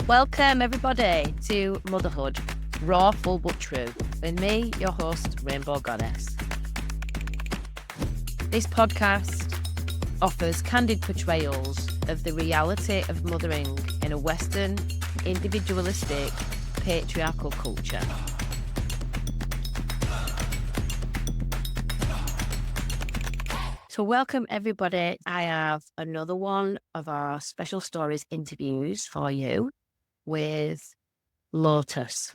Welcome, everybody, to Motherhood, Raw, Full But True, with me, your host, Rainbow Goddess. This podcast offers candid portrayals of the reality of mothering in a Western, individualistic, patriarchal culture. So welcome, everybody. I have another one of our special stories interviews for you with Lotus.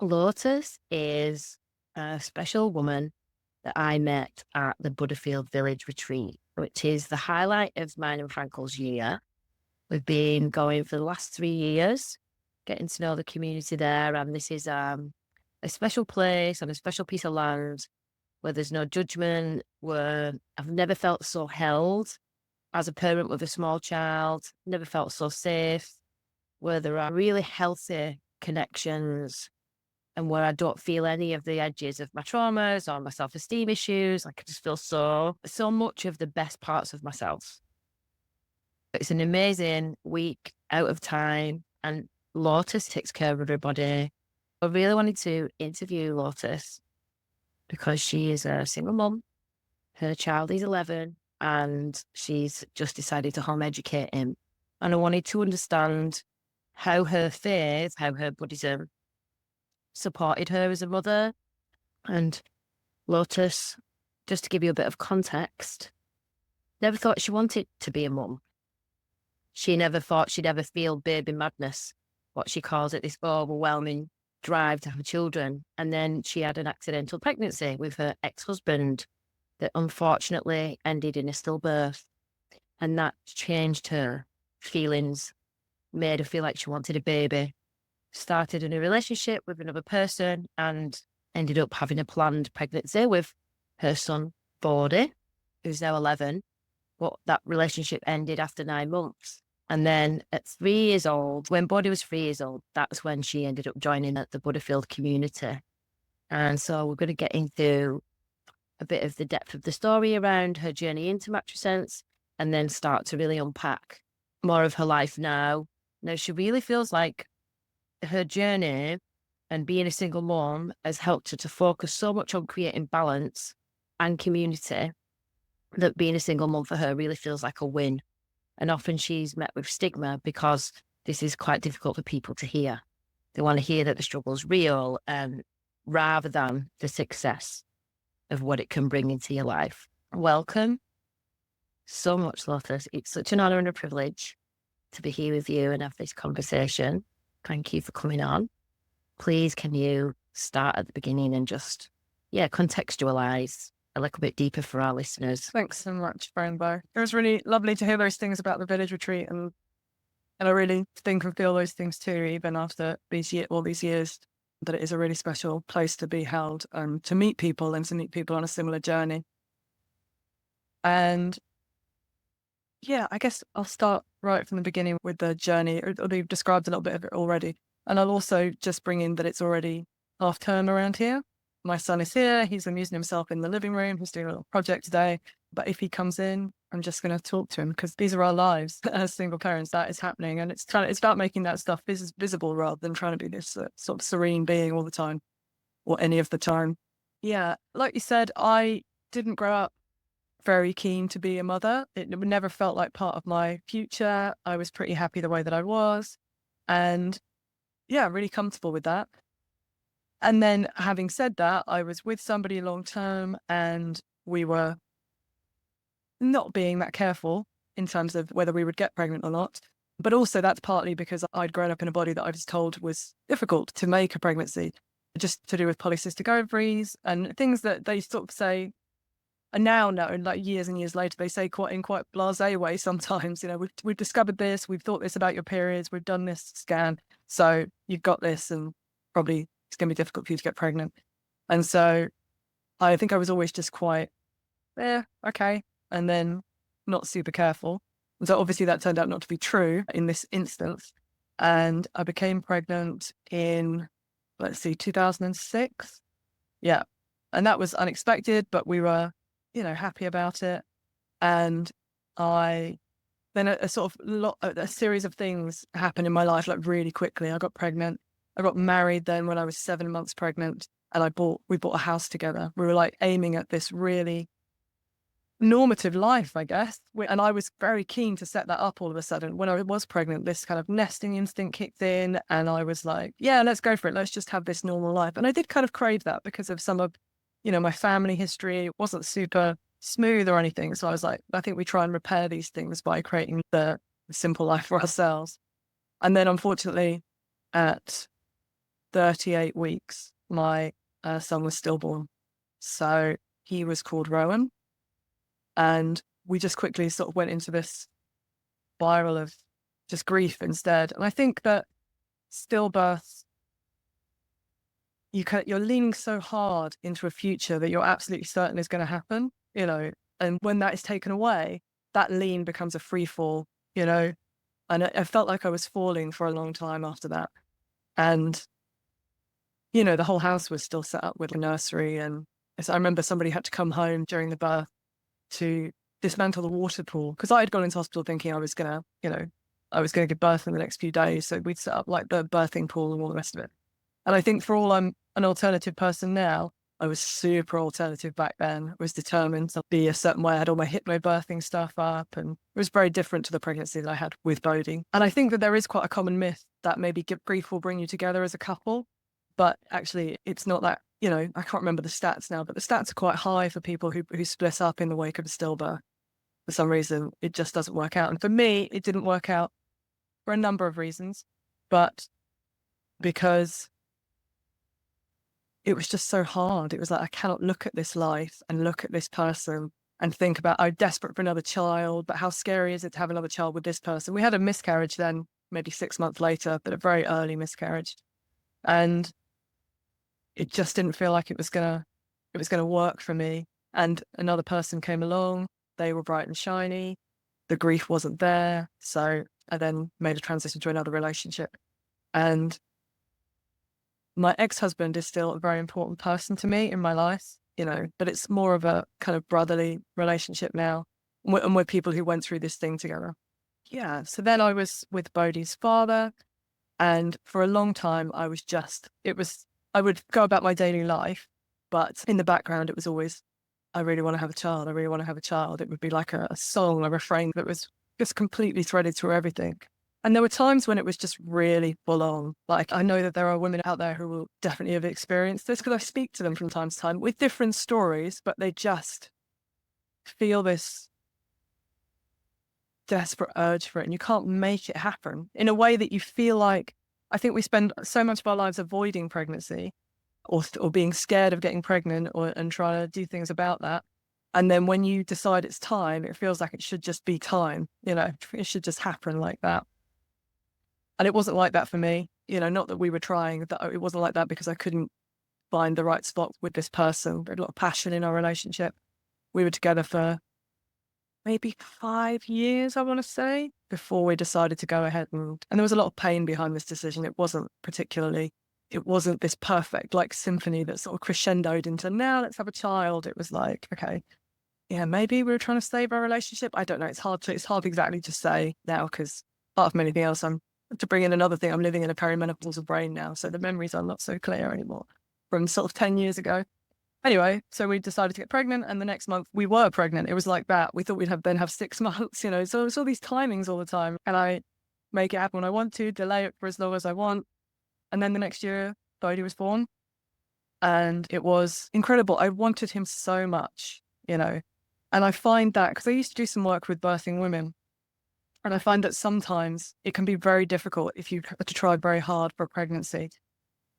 Lotus is a special woman that I met at the Buddhafield Village Retreat, which is the highlight of mine and Frankel's year. We've been going for the last 3 years, getting to know the community there. And this is a special place and a special piece of land where there's no judgment, where I've never felt so held as a parent with a small child, never felt so safe, where there are really healthy connections and where I don't feel any of the edges of my traumas or my self-esteem issues. I can just feel so much of the best parts of myself. It's an amazing week out of time, and Lotus takes care of everybody. I really wanted to interview Lotus because she is a single mum. Her child is 11 and she's just decided to home educate him. And I wanted to understand how her faith, how her Buddhism supported her as a mother. And Lotus, just to give you a bit of context, never thought she wanted to be a mum. She never thought she'd ever feel baby madness, what she calls it, this overwhelming drive to have children. And then she had an accidental pregnancy with her ex-husband that unfortunately ended in a stillbirth. And that changed her feelings, made her feel like she wanted a baby, started in a relationship with another person and ended up having a planned pregnancy with her son, Bodhi, who's now 11. But that relationship ended after 9 months. And then at 3 years old, when Bodhi was 3 years old, that's when she ended up joining at the Buddhafield community. And so we're going to get into a bit of the depth of the story around her journey into matrescence and then start to really unpack more of her life now. Now, she really feels like her journey and being a single mom has helped her to focus so much on creating balance and community that being a single mom for her really feels like a win. And often she's met with stigma because this is quite difficult for people to hear. They want to hear that the struggle's real rather than the success of what it can bring into your life. Welcome so much, Lotus. It's such an honor and a privilege to be here with you and have this conversation. Thank you for coming on. Please, can you start at the beginning and just, contextualize a little bit deeper for our listeners? Thanks so much, Rainbow. It was really lovely to hear those things about the village retreat, and I really think and feel those things too, even after all these years, that it is a really special place to be held and to meet people and to meet people on a similar journey. And yeah, I guess I'll start right from the beginning with the journey, although you've described a little bit of it already. And I'll also just bring in that it's already half term around here. My son is here. He's amusing himself in the living room. He's doing a little project today. But if he comes in, I'm just going to talk to him because these are our lives as single parents. That is happening. And it's about making that stuff visible rather than trying to be this sort of serene being all the time or any of the time. Yeah, like you said, I didn't grow up very keen to be a mother. It never felt like part of my future. I was pretty happy the way that I was. And yeah, really comfortable with that. And then having said that, I was with somebody long term and we were not being that careful in terms of whether we would get pregnant or not. But also that's partly because I'd grown up in a body that I was told was difficult to make a pregnancy, just to do with polycystic ovaries and things that they sort of say, and now know, like years and years later, they say in quite blasé way sometimes, we've discovered this, we've thought this about your periods, we've done this scan, so you've got this and probably it's going to be difficult for you to get pregnant. And so I think I was always just quite, okay, and then not super careful. And so obviously that turned out not to be true in this instance. And I became pregnant in, 2006. Yeah. And that was unexpected, but we were, happy about it. And I then a sort of a series of things happened in my life, like really quickly. I got pregnant. I got married then when I was 7 months pregnant, and we bought a house together. We were like aiming at this really normative life, I guess. And I was very keen to set that up all of a sudden. When I was pregnant, this kind of nesting instinct kicked in, and I was like, yeah, let's go for it. Let's just have this normal life. And I did kind of crave that because of some of, my family history. It wasn't super smooth or anything. So I was like, I think we try and repair these things by creating the simple life for ourselves. And then unfortunately, at 38 weeks, my son was stillborn. So he was called Rowan. And we just quickly sort of went into this spiral of just grief instead. And I think that stillbirth, you're leaning so hard into a future that you're absolutely certain is going to happen, and when that is taken away, that lean becomes a free fall, and I felt like I was falling for a long time after that. And, the whole house was still set up with a nursery. And so I remember somebody had to come home during the birth to dismantle the water pool, because I had gone into hospital thinking I was going to give birth in the next few days. So we'd set up like the birthing pool and all the rest of it. And I think for all I'm an alternative person now, I was super alternative back then. I was determined to be a certain way. I had all my hypnobirthing stuff up, and it was very different to the pregnancy that I had with Bodhi. And I think that there is quite a common myth that maybe grief will bring you together as a couple, but actually it's not that. I can't remember the stats now, but the stats are quite high for people who split up in the wake of a stillbirth. For some reason, it just doesn't work out. And for me, it didn't work out for a number of reasons, but because it was just so hard. It was like, I cannot look at this life and look at this person and think about, I'm desperate for another child, but how scary is it to have another child with this person? We had a miscarriage then, maybe 6 months later, but a very early miscarriage. And it just didn't feel like it was gonna work for me. And another person came along. They were bright and shiny. The grief wasn't there. So I then made a transition to another relationship. And my ex-husband is still a very important person to me in my life, but it's more of a kind of brotherly relationship now. And we're people who went through this thing together. Yeah. So then I was with Bodhi's father. And for a long time, I would go about my daily life, but in the background, it was always, I really want to have a child. I really want to have a child. It would be like a song, a refrain that was just completely threaded through everything. And there were times when it was just really full on. Like, I know that there are women out there who will definitely have experienced this, because I speak to them from time to time with different stories, but they just feel this desperate urge for it, and you can't make it happen in a way that you feel like, I think we spend so much of our lives avoiding pregnancy or being scared of getting pregnant and trying to do things about that. And then when you decide it's time, it feels like it should just be time, it should just happen like that. And it wasn't like that for me, not that we were trying, that it wasn't like that because I couldn't find the right spot with this person. There was a lot of passion in our relationship. We were together for maybe 5 years, I want to say, before we decided to go ahead. And there was a lot of pain behind this decision. It wasn't this perfect like symphony that sort of crescendoed into, now let's have a child. It was like, okay, yeah, maybe we were trying to save our relationship. I don't know. It's hard exactly to say now, because apart from anything else, to bring in another thing, I'm living in a perimenopausal brain now. So the memories are not so clear anymore from sort of 10 years ago. Anyway, so we decided to get pregnant, and the next month we were pregnant. It was like that. We thought we'd have 6 months, so it's all these timings all the time. And I make it happen when I want to, delay it for as long as I want. And then the next year, Bodhi was born. And it was incredible. I wanted him so much, And I find that, because I used to do some work with birthing women, and I find that sometimes it can be very difficult if you have to try very hard for a pregnancy.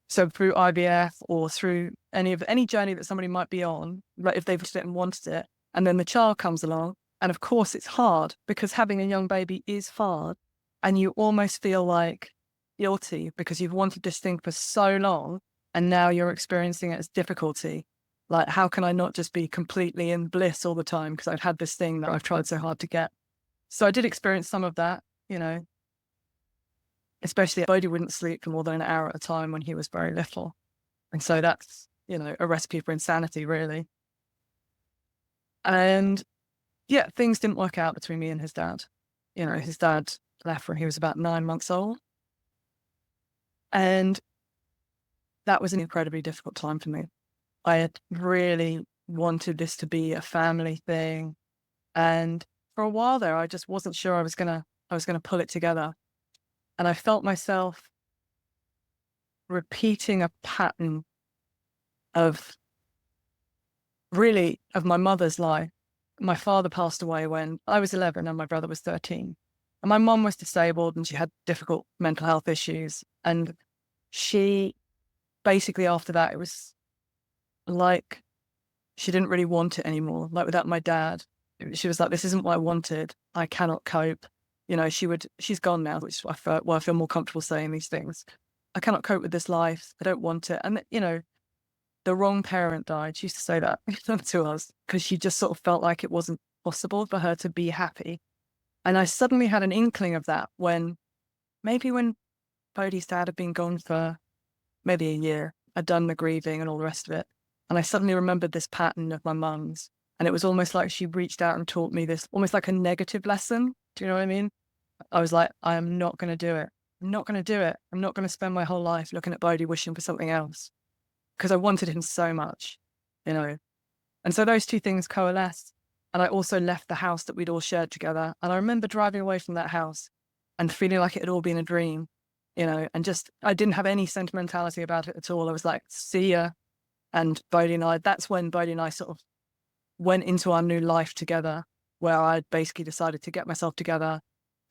So through IVF or through any journey that somebody might be on, like if they've wanted it and wanted it, and then the child comes along, and of course it's hard, because having a young baby is hard, and you almost feel like guilty because you've wanted this thing for so long, and now you're experiencing it as difficulty. Like, how can I not just be completely in bliss all the time because I've had this thing that I've tried so hard to get? So I did experience some of that, especially Bodhi wouldn't sleep for more than an hour at a time when he was very little. And so that's, a recipe for insanity, really. And yeah, things didn't work out between me and his dad. His dad left when he was about 9 months old. And that was an incredibly difficult time for me. I had really wanted this to be a family thing. And for a while there, I just wasn't sure I was gonna pull it together. And I felt myself repeating a pattern of my mother's life. My father passed away when I was 11 and my brother was 13. And my mom was disabled and she had difficult mental health issues. And she basically, after that, it was like she didn't really want it anymore. Like without my dad, she was like, this isn't what I wanted. I cannot cope. She's gone now, which is why I feel more comfortable saying these things. I cannot cope with this life. I don't want it. And, the wrong parent died. She used to say that to us because she just sort of felt like it wasn't possible for her to be happy. And I suddenly had an inkling of that when Bodhi's dad had been gone for maybe a year. I'd done the grieving and all the rest of it. And I suddenly remembered this pattern of my mum's. And it was almost like she reached out and taught me this, almost like a negative lesson. Do you know what I mean? I was like, I am not going to do it. I'm not going to do it. I'm not going to spend my whole life looking at Bodhi wishing for something else. Because I wanted him so much, And so those two things coalesced. And I also left the house that we'd all shared together. And I remember driving away from that house and feeling like it had all been a dream, and just, I didn't have any sentimentality about it at all. I was like, see ya. And that's when Bodhi and I sort of went into our new life together, where I basically decided to get myself together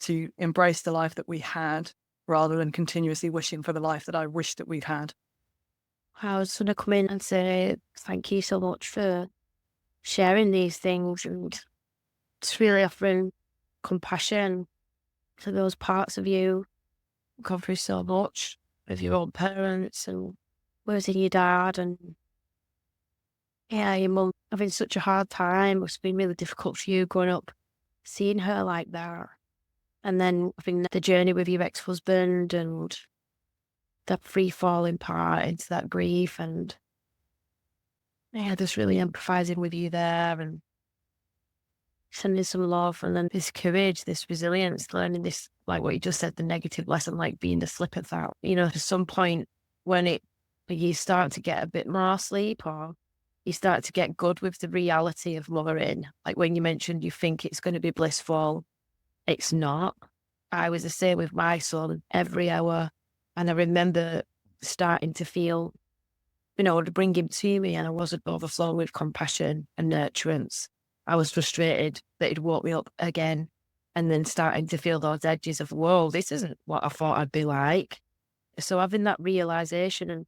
to embrace the life that we had rather than continuously wishing for the life that I wished that we'd had. I was going to come in and say thank you so much for sharing these things and just really offering compassion to those parts of you who've gone through so much with your own parents and losing your dad, and your mum having such a hard time. It's been really difficult for you growing up, seeing her like that. And then having the journey with your ex-husband and that free-falling part into that grief, and just really empathizing with you there and sending some love, and then this courage, this resilience, learning this, like what you just said, the negative lesson, like being the flip of that. To some point when you start to get a bit more sleep, or you start to get good with the reality of mothering. Like when you mentioned you think it's going to be blissful, it's not. I was the same with my son every hour. And I remember starting to feel, to bring him to me, and I wasn't overflowing with compassion and nurturance. I was frustrated that he'd woke me up again, and then starting to feel those edges of, whoa, this isn't what I thought I'd be like. So having that realization, and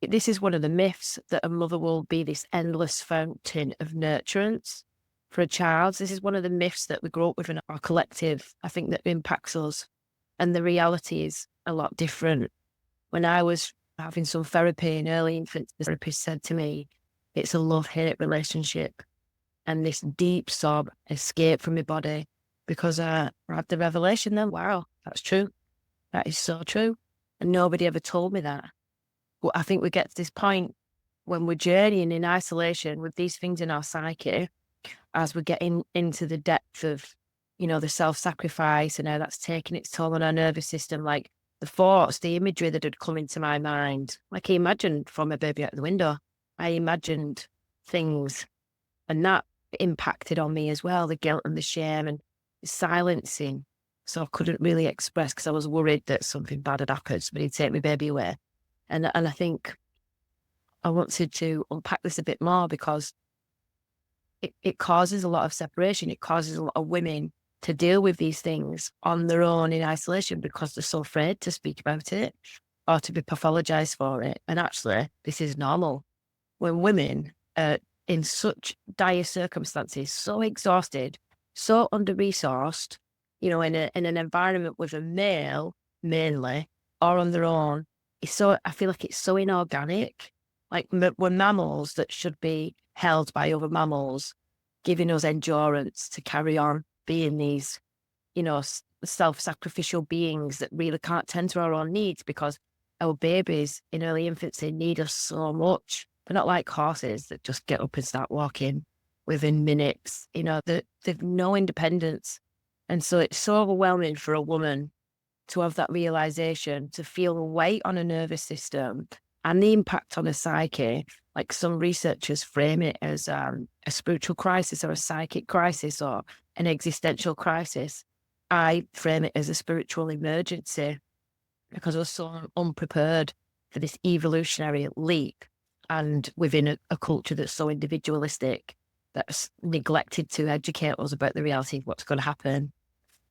this is one of the myths, that a mother will be this endless fountain of nurturance for a child. This is one of the myths that we grew up with in our collective, I think, that impacts us. And the reality is a lot different. When I was having some therapy in early infancy, the therapist said to me, it's a love-hate relationship. And this deep sob escaped from my body because I had the revelation then, wow, that's true. That is so true. And nobody ever told me that. But I think we get to this point when we're journeying in isolation with these things in our psyche, as we're getting into the depth of, the self-sacrifice and how that's taking its toll on our nervous system, like the thoughts, the imagery that had come into my mind. Like I imagined throwing my baby out the window. I imagined things, and that impacted on me as well, the guilt and the shame and the silencing. So I couldn't really express because I was worried that something bad had happened, somebody would take my baby away. And I think I wanted to unpack this a bit more because it causes a lot of separation. It causes a lot of women to deal with these things on their own in isolation because they're so afraid to speak about it or to be pathologized for it. And actually, this is normal. When women are in such dire circumstances, so exhausted, so under-resourced, in an environment with a male, mainly, or on their own, I feel like it's so inorganic. Like we're mammals that should be held by other mammals, giving us endurance to carry on being these, self-sacrificial beings that really can't tend to our own needs because our babies in early infancy need us so much. They're not like horses that just get up and start walking within minutes. They've no independence. And so it's so overwhelming for a woman to have that realization, to feel the weight on a nervous system and the impact on a psyche. Like some researchers frame it as a spiritual crisis or a psychic crisis or an existential crisis. I frame it as a spiritual emergency because I was so unprepared for this evolutionary leap, and within a culture that's so individualistic, that's neglected to educate us about the reality of what's going to happen.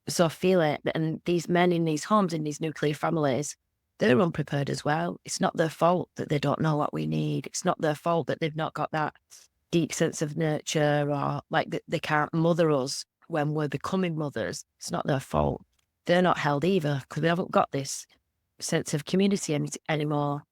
So I feel it. And these men in these homes, in these nuclear families, they're unprepared as well. It's not their fault that they don't know what we need. It's not their fault that they've not got that deep sense of nurture, or like that they can't mother us when we're becoming mothers. It's not their fault. They're not held either because they haven't got this sense of community anymore.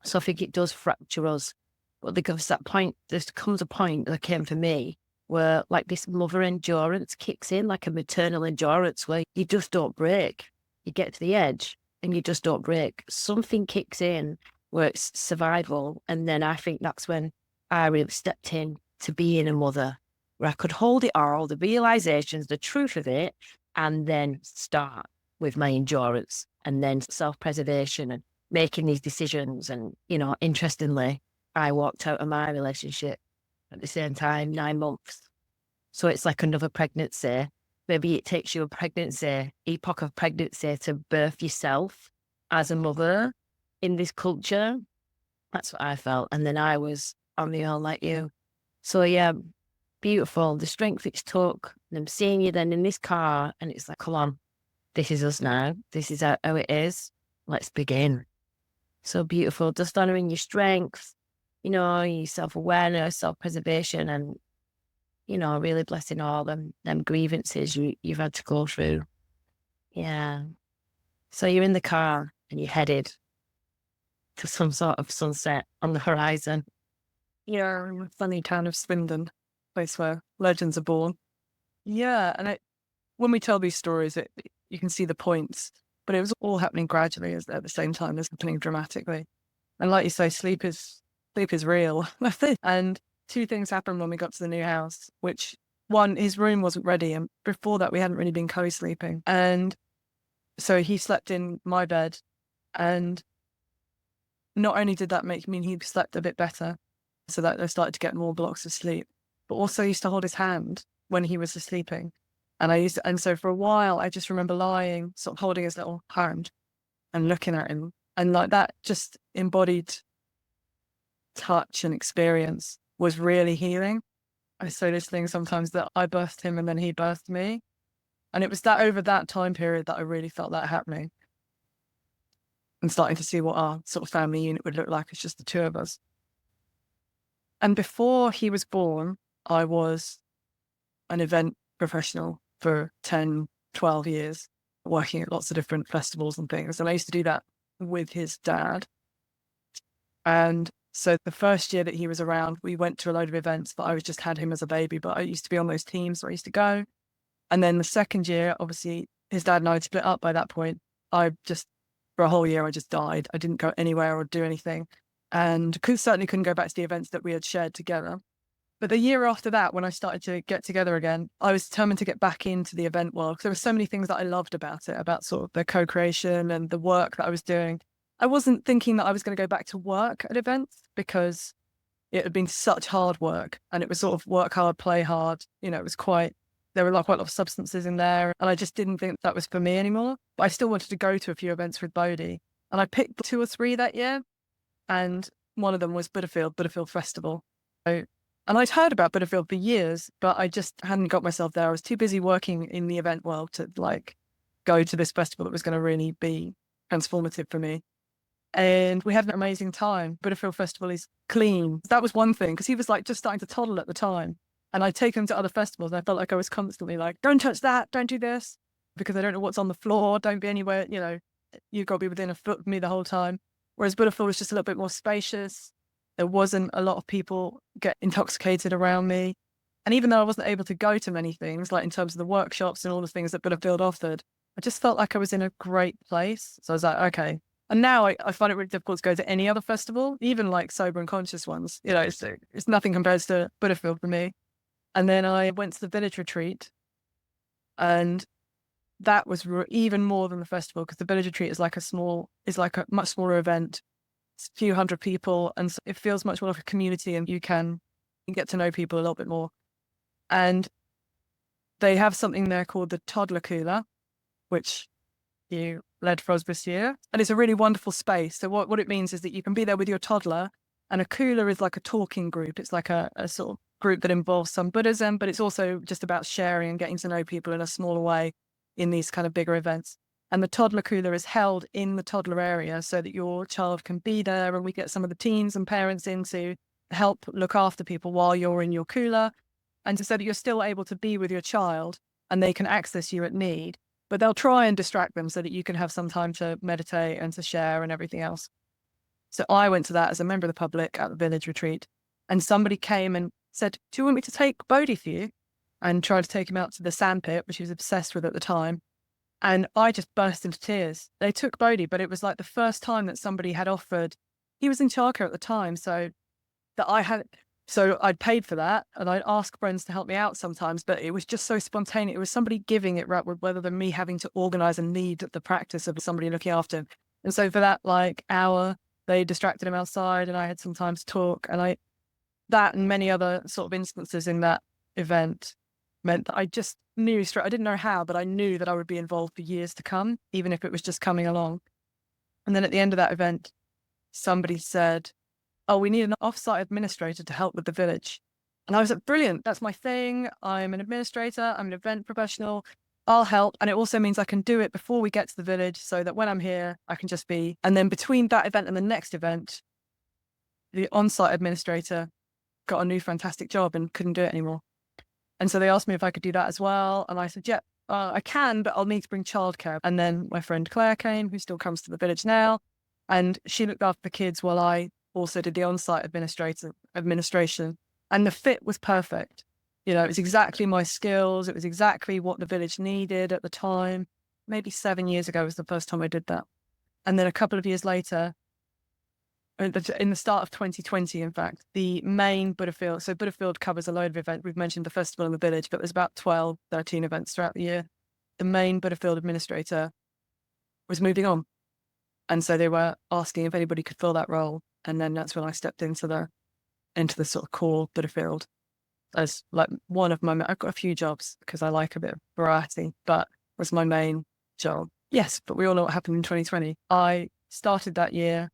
So I think it does fracture us. But there comes a point that came for me where like this mother endurance kicks in, like a maternal endurance where you just don't break. You get to the edge and you just don't break. Something kicks in where it's survival. And then I think that's when I really stepped in to being a mother, where I could hold it all, the realizations, the truth of it, and then start with my endurance and then self-preservation and making these decisions. And, interestingly, I walked out of my relationship at the same time, 9 months. So it's like another pregnancy. Maybe it takes you epoch of pregnancy to birth yourself as a mother in this culture. That's what I felt. And then I was on the own like you. So yeah, beautiful. The strength it's took. And I'm seeing you then in this car and it's like, come on, this is us now. This is how it is. Let's begin. So beautiful. Just honoring your strength, your self-awareness, self-preservation, and, really blessing all them grievances you've had to go through. Yeah. So you're in the car and you're headed to some sort of sunset on the horizon. Yeah, in the funny town of Swindon, place where legends are born. Yeah, and when we tell these stories, you can see the points, but it was all happening gradually at the same time as happening dramatically. And like you say, sleep is real. And two things happened when we got to the new house, which one, his room wasn't ready. And before that, we hadn't really been co-sleeping. And so he slept in my bed. And not only did that mean he slept a bit better, so that I started to get more blocks of sleep, but also I used to hold his hand when he was sleeping. And so for a while, I just remember lying, sort of holding his little hand and looking at him. And like that just embodied touch and experience was really healing. I say this thing sometimes that I birthed him and then he birthed me. And it was that over that time period that I really felt that happening and starting to see what our sort of family unit would look like. It's just the two of us. And before he was born, I was an event professional for 10, 12 years, working at lots of different festivals and things. And I used to do that with his dad. And so the first year that he was around, we went to a load of events, but I just had him as a baby. But I used to be on those teams where I used to go. And then the second year, obviously, his dad and I had split up by that point. For a whole year, I just died. I didn't go anywhere or do anything. And certainly couldn't go back to the events that we had shared together. But the year after that, when I started to get together again, I was determined to get back into the event world because there were so many things that I loved about it, about sort of the co-creation and the work that I was doing. I wasn't thinking that I was going to go back to work at events because it had been such hard work and it was sort of work hard, play hard. It was there were quite a lot of substances in there. And I just didn't think that was for me anymore. But I still wanted to go to a few events with Bodhi. And I picked 2 or 3 that year. And one of them was Buddhafield Festival. And I'd heard about Buddhafield for years, but I just hadn't got myself there. I was too busy working in the event world to go to this festival that was going to really be transformative for me. And we had an amazing time. Buddhafield Festival is clean. That was one thing, because he was just starting to toddle at the time. And I'd take him to other festivals. And I felt like I was constantly don't touch that, don't do this, because I don't know what's on the floor. Don't be anywhere, you've got to be within a foot of me the whole time. Whereas Buddhafield was just a little bit more spacious. There wasn't a lot of people get intoxicated around me. And even though I wasn't able to go to many things, like in terms of the workshops and all the things that Buddhafield offered, I just felt like I was in a great place. So I was like, okay. And now I find it really difficult to go to any other festival, even sober and conscious ones. It's nothing compared to Buddhafield for me. And then I went to the village retreat. And that was even more than the festival, because the village retreat is like a much smaller event. It's a few hundred people, and so it feels much more like a community, and you can get to know people a little bit more. And they have something there called the toddler cooler, which you led for us this year. And it's a really wonderful space. So what it means is that you can be there with your toddler, and a cooler is like a talking group. It's like a sort of group that involves some Buddhism, but it's also just about sharing and getting to know people in a smaller way in these kind of bigger events. And the toddler cooler is held in the toddler area so that your child can be there, and we get some of the teens and parents in to help look after people while you're in your cooler, and so that you're still able to be with your child and they can access you at need, but they'll try and distract them so that you can have some time to meditate and to share and everything else. So I went to that as a member of the public at the village retreat, and somebody came and said, "Do you want me to take Bodhi for you?" And tried to take him out to the sandpit, which he was obsessed with at the time. And I just burst into tears. They took Bodhi, but it was like the first time that somebody had offered. He was in childcare at the time, so I'd paid for that, and I'd ask friends to help me out sometimes, but it was just so spontaneous. It was somebody giving it rather than me having to organize and lead the practice of somebody looking after him. And so for that hour, they distracted him outside, and I had some time to talk. And that and many other sort of instances in that event meant that I just knew I didn't know how, but I knew that I would be involved for years to come, even if it was just coming along. And then at the end of that event, somebody said, "Oh, we need an off-site administrator to help with the village." And I was like, "Brilliant, that's my thing. I'm an administrator, I'm an event professional, I'll help." And it also means I can do it before we get to the village so that when I'm here, I can just be. And then between that event and the next event, the on-site administrator got a new fantastic job and couldn't do it anymore. And so they asked me if I could do that as well. And I said, "Yeah, I can, but I'll need to bring childcare." And then my friend Claire came, who still comes to the village now, and she looked after the kids while I also did the on-site administration. And the fit was perfect. It was exactly my skills. It was exactly what the village needed at the time. Maybe 7 years ago was the first time I did that. And then a couple of years later, in the start of 2020, in fact, the main Buddhafield, so Buddhafield covers a load of events. We've mentioned the festival in the village, but there's about 12, 13 events throughout the year. The main Buddhafield administrator was moving on. And so they were asking if anybody could fill that role. And then that's when I stepped into the sort of core Buddhafield as like one of I've got a few jobs because I like a bit of variety, but was my main job. Yes, but we all know what happened in 2020. I started that year,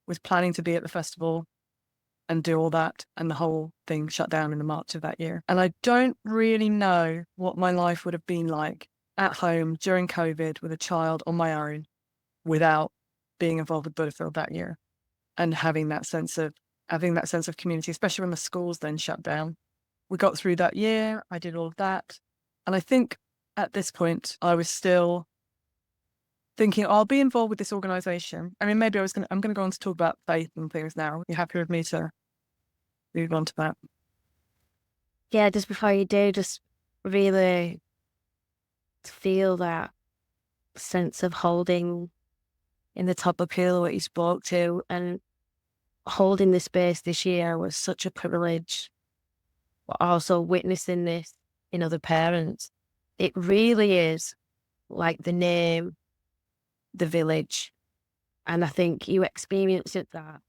was planning to be at the festival and do all that, and the whole thing shut down in the March of that year. And I don't really know what my life would have been like at home during COVID with a child on my own without being involved with Buddhafield that year and having that sense of community, especially when the schools then shut down. We got through that year. I did all of that. And I think at this point, I was still thinking, I'll be involved with this organization. I mean, maybe I'm going to go on to talk about faith and things now. Are you happy with me to move on to that? Yeah, just before you do, just really feel that sense of holding in the top of pillar what you spoke to, and holding the space this year was such a privilege, but also witnessing this in other parents. It really is like the name, the village. And I think you experience it that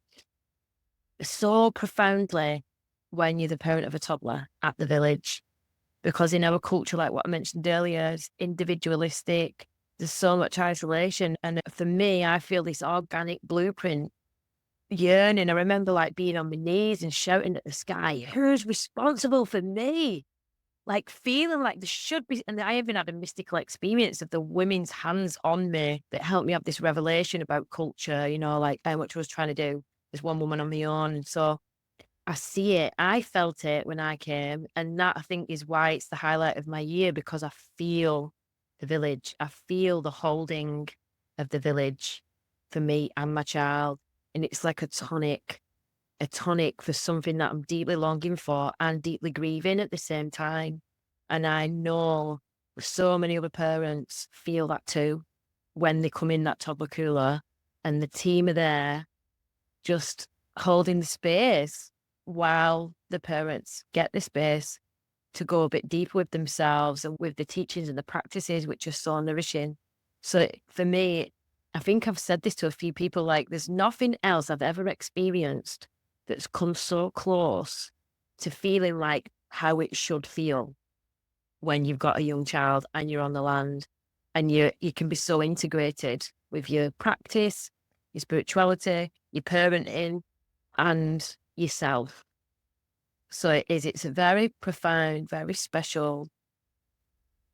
so profoundly when you're the parent of a toddler at the village, because in our culture, like what I mentioned earlier, it's individualistic. There's so much isolation. And for me, I feel this organic blueprint yearning. I remember like being on my knees and shouting at the sky, "Who's responsible for me?" Like feeling like there should be. And I even had a mystical experience of the women's hands on me that helped me have this revelation about culture, like how much I was trying to do as one woman on my own. And so I see it. I felt it when I came. And that, I think, is why it's the highlight of my year, because I feel the village. I feel the holding of the village for me and my child. And it's like a tonic for something that I'm deeply longing for and deeply grieving at the same time. And I know so many other parents feel that too when they come in that toddler cooler and the team are there just holding the space while the parents get the space to go a bit deeper with themselves and with the teachings and the practices, which are so nourishing. So for me, I think I've said this to a few people, like there's nothing else I've ever experienced that's come so close to feeling like how it should feel when you've got a young child and you're on the land, and you can be so integrated with your practice, your spirituality, your parenting, and yourself. So it's a very profound, very special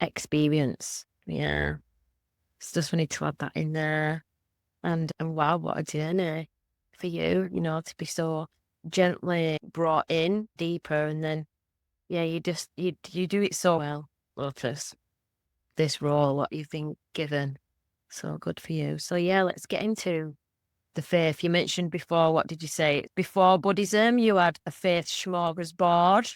experience. Yeah. It's just we need to add that in there. And wow, what a journey for you, to be so gently brought in deeper. And then, yeah, you do it so well, Lotus. This role, what you've been given. So good for you. So yeah, let's get into the faith. You mentioned before, what did you say? Before Buddhism, you had a faith smorgasbord.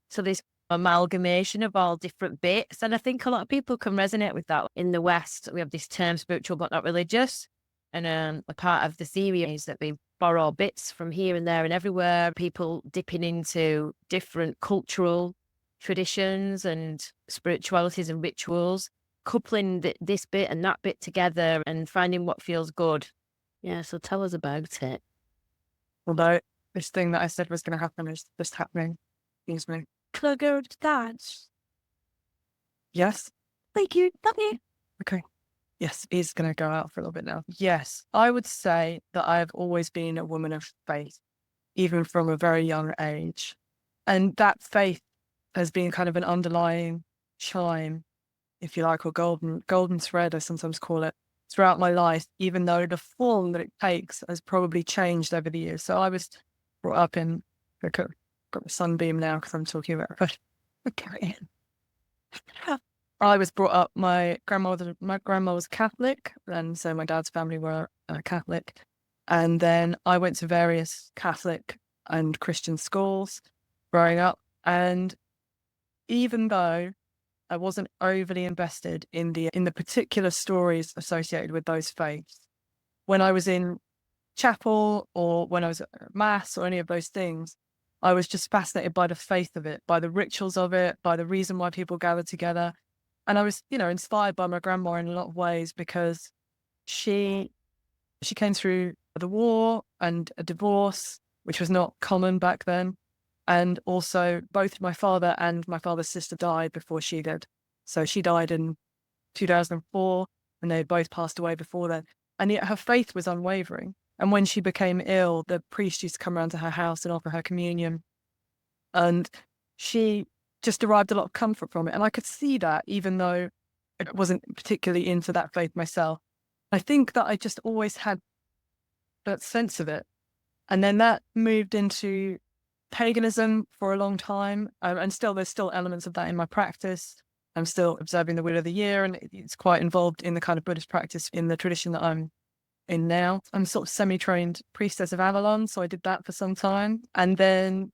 So this amalgamation of all different bits. And I think a lot of people can resonate with that. In the West, we have this term spiritual but not religious. And a part of the theory is that we borrow bits from here and there and everywhere, people dipping into different cultural traditions and spiritualities and rituals, coupling this bit and that bit together and finding what feels good. Yeah, so tell us about it. Although this thing that I said was going to happen is just happening. Excuse me. Can I go to that? Yes? Thank you. Love you. Okay. Yes, it is going to go out for a little bit now. Yes, I would say that I've always been a woman of faith, even from a very young age. And that faith has been kind of an underlying chime, if you like, or golden thread, I sometimes call it, throughout my life, even though the form that it takes has probably changed over the years. So I was brought up in, I've got the sunbeam now because I'm talking about it, but carry on. I was brought up, my grandma was Catholic, and so my dad's family were Catholic. And then I went to various Catholic and Christian schools growing up. And even though I wasn't overly invested in the particular stories associated with those faiths, when I was in chapel or when I was at mass or any of those things, I was just fascinated by the faith of it, by the rituals of it, by the reason why people gather together. And I was, inspired by my grandma in a lot of ways because she came through the war and a divorce, which was not common back then. And also both my father and my father's sister died before she did. So she died in 2004 and they both passed away before then. And yet her faith was unwavering. And when she became ill, the priest used to come around to her house and offer her communion. And she just derived a lot of comfort from it. And I could see that even though I wasn't particularly into that faith myself. I think that I just always had that sense of it. And then that moved into paganism for a long time. And there's still elements of that in my practice. I'm still observing the Wheel of the Year, and it's quite involved in the kind of Buddhist practice in the tradition that I'm in now. I'm sort of semi-trained priestess of Avalon, so I did that for some time. And then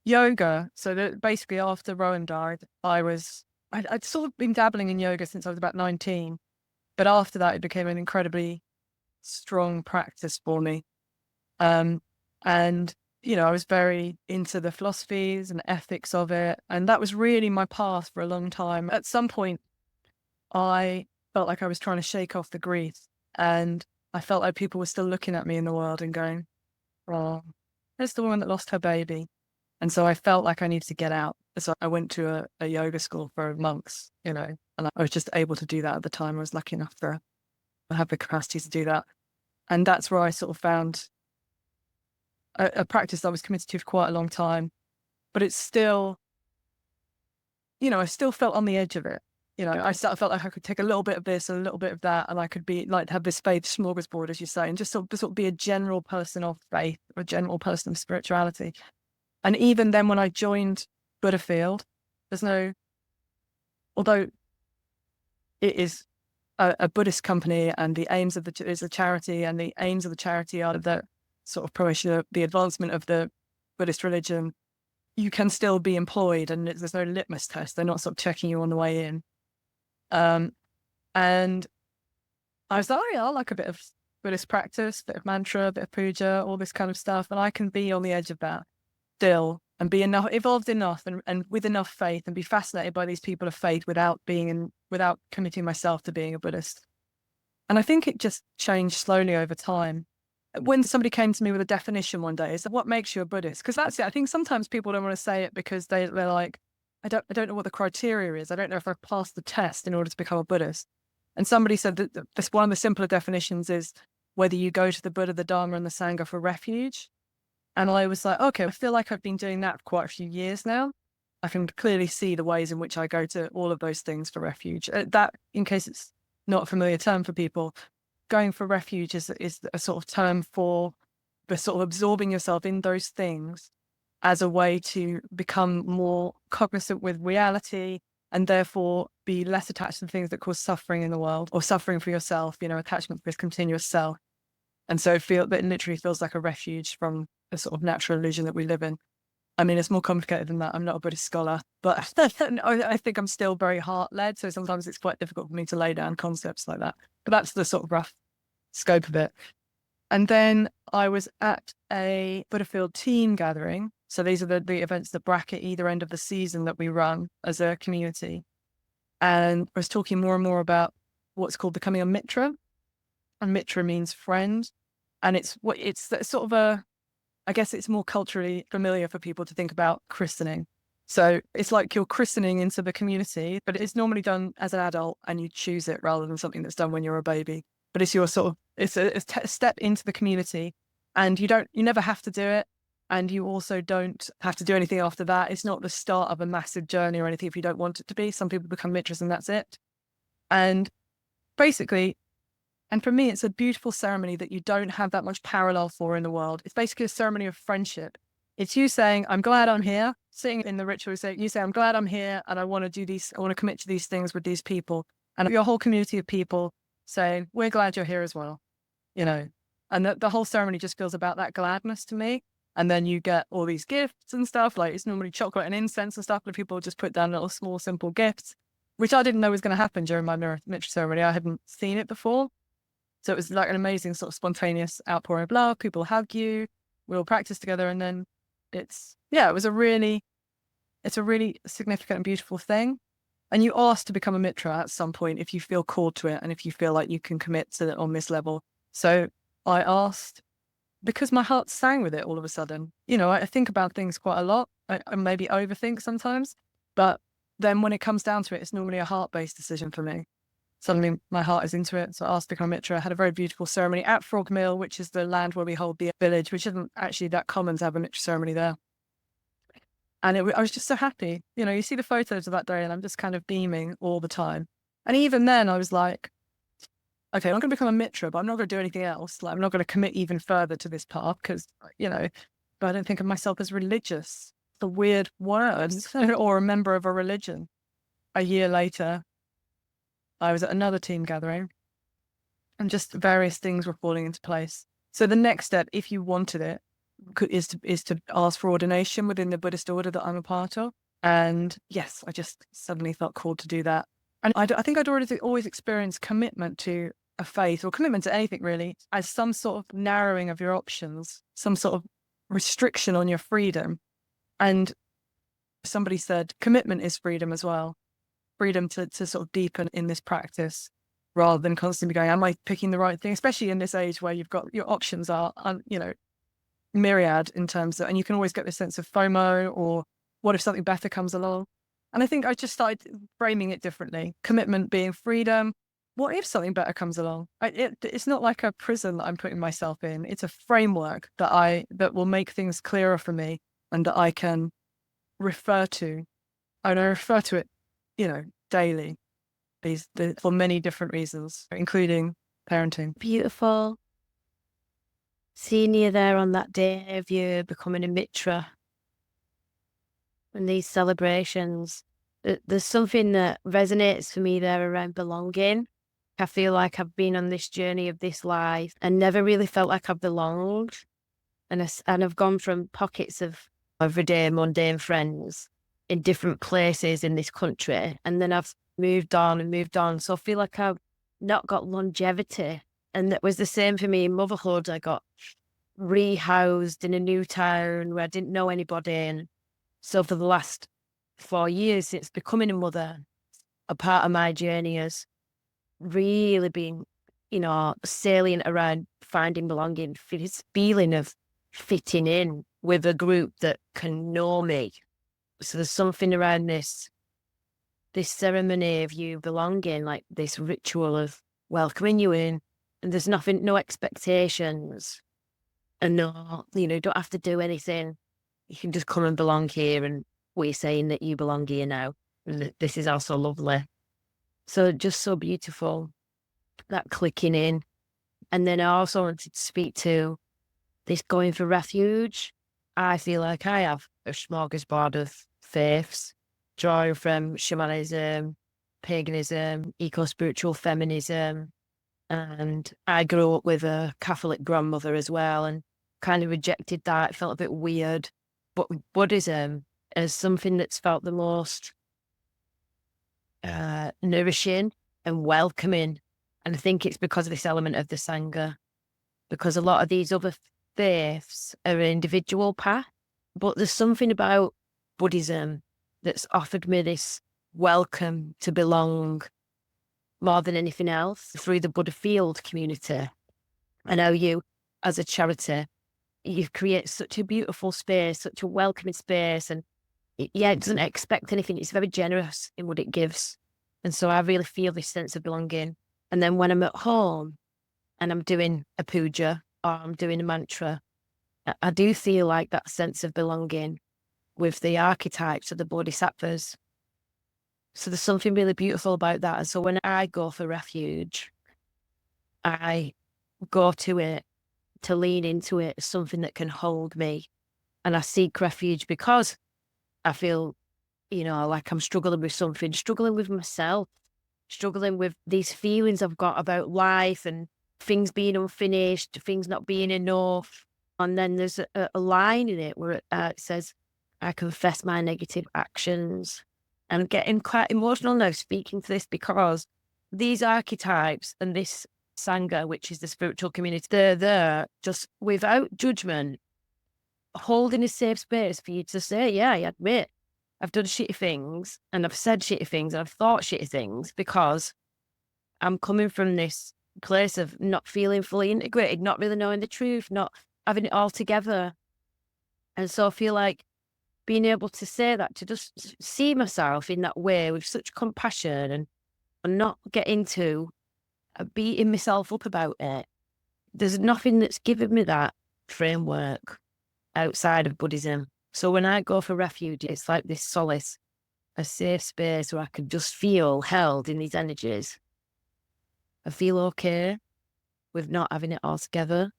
yoga. So basically after Rowan died, I'd sort of been dabbling in yoga since I was about 19. But after that, it became an incredibly strong practice for me. And, I was very into the philosophies and ethics of it. And that was really my path for a long time. At some point, I felt like I was trying to shake off the grief. And I felt like people were still looking at me in the world and going, oh, there's the woman that lost her baby. And so I felt like I needed to get out. So I went to a yoga school for months, and I was just able to do that at the time. I was lucky enough to have the capacity to do that. And that's where I sort of found a practice I was committed to for quite a long time. But it's still, I still felt on the edge of it. I felt like I could take a little bit of this, a little bit of that, and I could be like have this faith smorgasbord, as you say, and just sort of be a general person of faith, or a general person of spirituality. And even then, when I joined Buddhafield, although it is a Buddhist company, and the aims of is a charity, and the aims of the charity are the sort of promotion of the advancement of the Buddhist religion, you can still be employed, and there's no litmus test. They're not sort of checking you on the way in. And I was like, oh yeah, I like a bit of Buddhist practice, a bit of mantra, a bit of puja, all this kind of stuff, and I can be on the edge of that still. and be enough evolved enough and with enough faith, and be fascinated by these people of faith without committing myself to being a Buddhist. And I think it just changed slowly over time. When somebody came to me with a definition one day, it's what makes you a Buddhist? Because that's it. I think sometimes people don't want to say it because they're like, I don't know what the criteria is. I don't know if I've passed the test in order to become a Buddhist. And somebody said that this one of the simpler definitions is whether you go to the Buddha, the Dharma, and the Sangha for refuge. And I was like, okay, I feel like I've been doing that for quite a few years now. I can clearly see the ways in which I go to all of those things for refuge. That, in case it's not a familiar term for people, going for refuge is a sort of term for the sort of absorbing yourself in those things as a way to become more cognizant with reality, and therefore be less attached to the things that cause suffering in the world, or suffering for yourself, attachment to this continuous self. And so it literally feels like a refuge from the sort of natural illusion that we live in. I mean, it's more complicated than that. I'm not a Buddhist scholar, but I think I'm still very heart-led. So sometimes it's quite difficult for me to lay down concepts like that. But that's the sort of rough scope of it. And then I was at a Buddhafield team gathering. So these are the events that bracket either end of the season that we run as a community. And I was talking more and more about what's called becoming a mitra. And mitra means friend. And it's sort of I guess it's more culturally familiar for people to think about christening. So it's like you're christening into the community, but it's normally done as an adult and you choose it rather than something that's done when you're a baby. But it's it's a step into the community, and you never have to do it. And you also don't have to do anything after that. It's not the start of a massive journey or anything if you don't want it to be. Some people become mitras and that's it. And basically, and for me, it's a beautiful ceremony that you don't have that much parallel for in the world. It's basically a ceremony of friendship. It's you saying, I'm glad I'm here, sitting in the ritual, you say, I'm glad I'm here and I want to do these, I want to commit to these things with these people. And your whole community of people saying, we're glad you're here as well, And the whole ceremony just feels about that gladness to me. And then you get all these gifts and stuff, like it's normally chocolate and incense and stuff, but people just put down little small, simple gifts, which I didn't know was going to happen during my mitra ceremony. I hadn't seen it before. So it was like an amazing sort of spontaneous outpouring of love. People hug you, we all practice together. And then it's a really significant and beautiful thing. And you ask to become a mitra at some point if you feel called to it and if you feel like you can commit to it on this level. So I asked because my heart sang with it all of a sudden. I think about things quite a lot. I maybe overthink sometimes, but then when it comes down to it, it's normally a heart-based decision for me. Suddenly my heart is into it. So I asked to become a mitra. I had a very beautiful ceremony at Frog Mill, which is the land where we hold the village, which isn't actually that common to have a mitra ceremony there. And I was just so happy. You see the photos of that day and I'm just kind of beaming all the time. And even then I was like, okay, I'm going to become a mitra, but I'm not going to do anything else. Like I'm not going to commit even further to this path because, but I don't think of myself as religious. It's a weird word or a member of a religion. A year later, I was at another team gathering and just various things were falling into place. So the next step, if you wanted it, is to ask for ordination within the Buddhist order that I'm a part of. And yes, I just suddenly felt called to do that. And I think I'd always experienced commitment to a faith or commitment to anything really as some sort of narrowing of your options, some sort of restriction on your freedom. And somebody said commitment is freedom as well. Freedom to sort of deepen in this practice rather than constantly going, am I picking the right thing? Especially in this age where you've got your options are, myriad in terms of, and you can always get this sense of FOMO or what if something better comes along? And I think I just started framing it differently. Commitment being freedom. What if something better comes along? It's not like a prison that I'm putting myself in. It's a framework that will make things clearer for me and that I can refer to. And I refer to it daily, for many different reasons, including parenting. Beautiful. Seeing you there on that day of you becoming a mitra and these celebrations, there's something that resonates for me there around belonging. I feel like I've been on this journey of this life and never really felt like I've belonged. And I've gone from pockets of everyday mundane friends in different places in this country. And then I've moved on and moved on. So I feel like I've not got longevity. And that was the same for me in motherhood. I got rehoused in a new town where I didn't know anybody. And So for the last 4 years since becoming a mother, a part of my journey has really been, salient around finding belonging, this feeling of fitting in with a group that can know me. So there's something around this ceremony of you belonging, like this ritual of welcoming you in, and there's no expectations, and no, don't have to do anything. You can just come and belong here, and we're saying that you belong here now. And this is also lovely. So just so beautiful, that clicking in. And then I also wanted to speak to this going for refuge. I feel like I have a smorgasbord of faiths, drawing from shamanism, paganism, eco-spiritual feminism. And I grew up with a Catholic grandmother as well, and kind of rejected that. It felt a bit weird. But Buddhism is something that's felt the most nourishing and welcoming. And I think it's because of this element of the Sangha, because a lot of these other faiths are an individual path, but there's something about Buddhism that's offered me this welcome to belong more than anything else through the Buddhafield community. I know you, as a charity, you create such a beautiful space, such a welcoming space, and it doesn't expect anything. It's very generous in what it gives. And so I really feel this sense of belonging. And then when I'm at home and I'm doing a puja or I'm doing a mantra, I do feel like that sense of belonging with the archetypes of the bodhisattvas. So there's something really beautiful about that. And so when I go for refuge, I go to it to lean into it as something that can hold me. And I seek refuge because I feel, like I'm struggling with something, struggling with myself, struggling with these feelings I've got about life and things being unfinished, things not being enough. And then there's a line in it where it says, I confess my negative actions. I'm getting quite emotional now speaking to this because these archetypes and this Sangha, which is the spiritual community, they're there just without judgment, holding a safe space for you to say, yeah, I admit I've done shitty things and I've said shitty things and I've thought shitty things because I'm coming from this place of not feeling fully integrated, not really knowing the truth, not having it all together. And so I feel like being able to say that, to just see myself in that way with such compassion and not get into beating myself up about it. There's nothing that's given me that framework outside of Buddhism. So when I go for refuge, it's like this solace, a safe space where I can just feel held in these energies. I feel okay with not having it all together.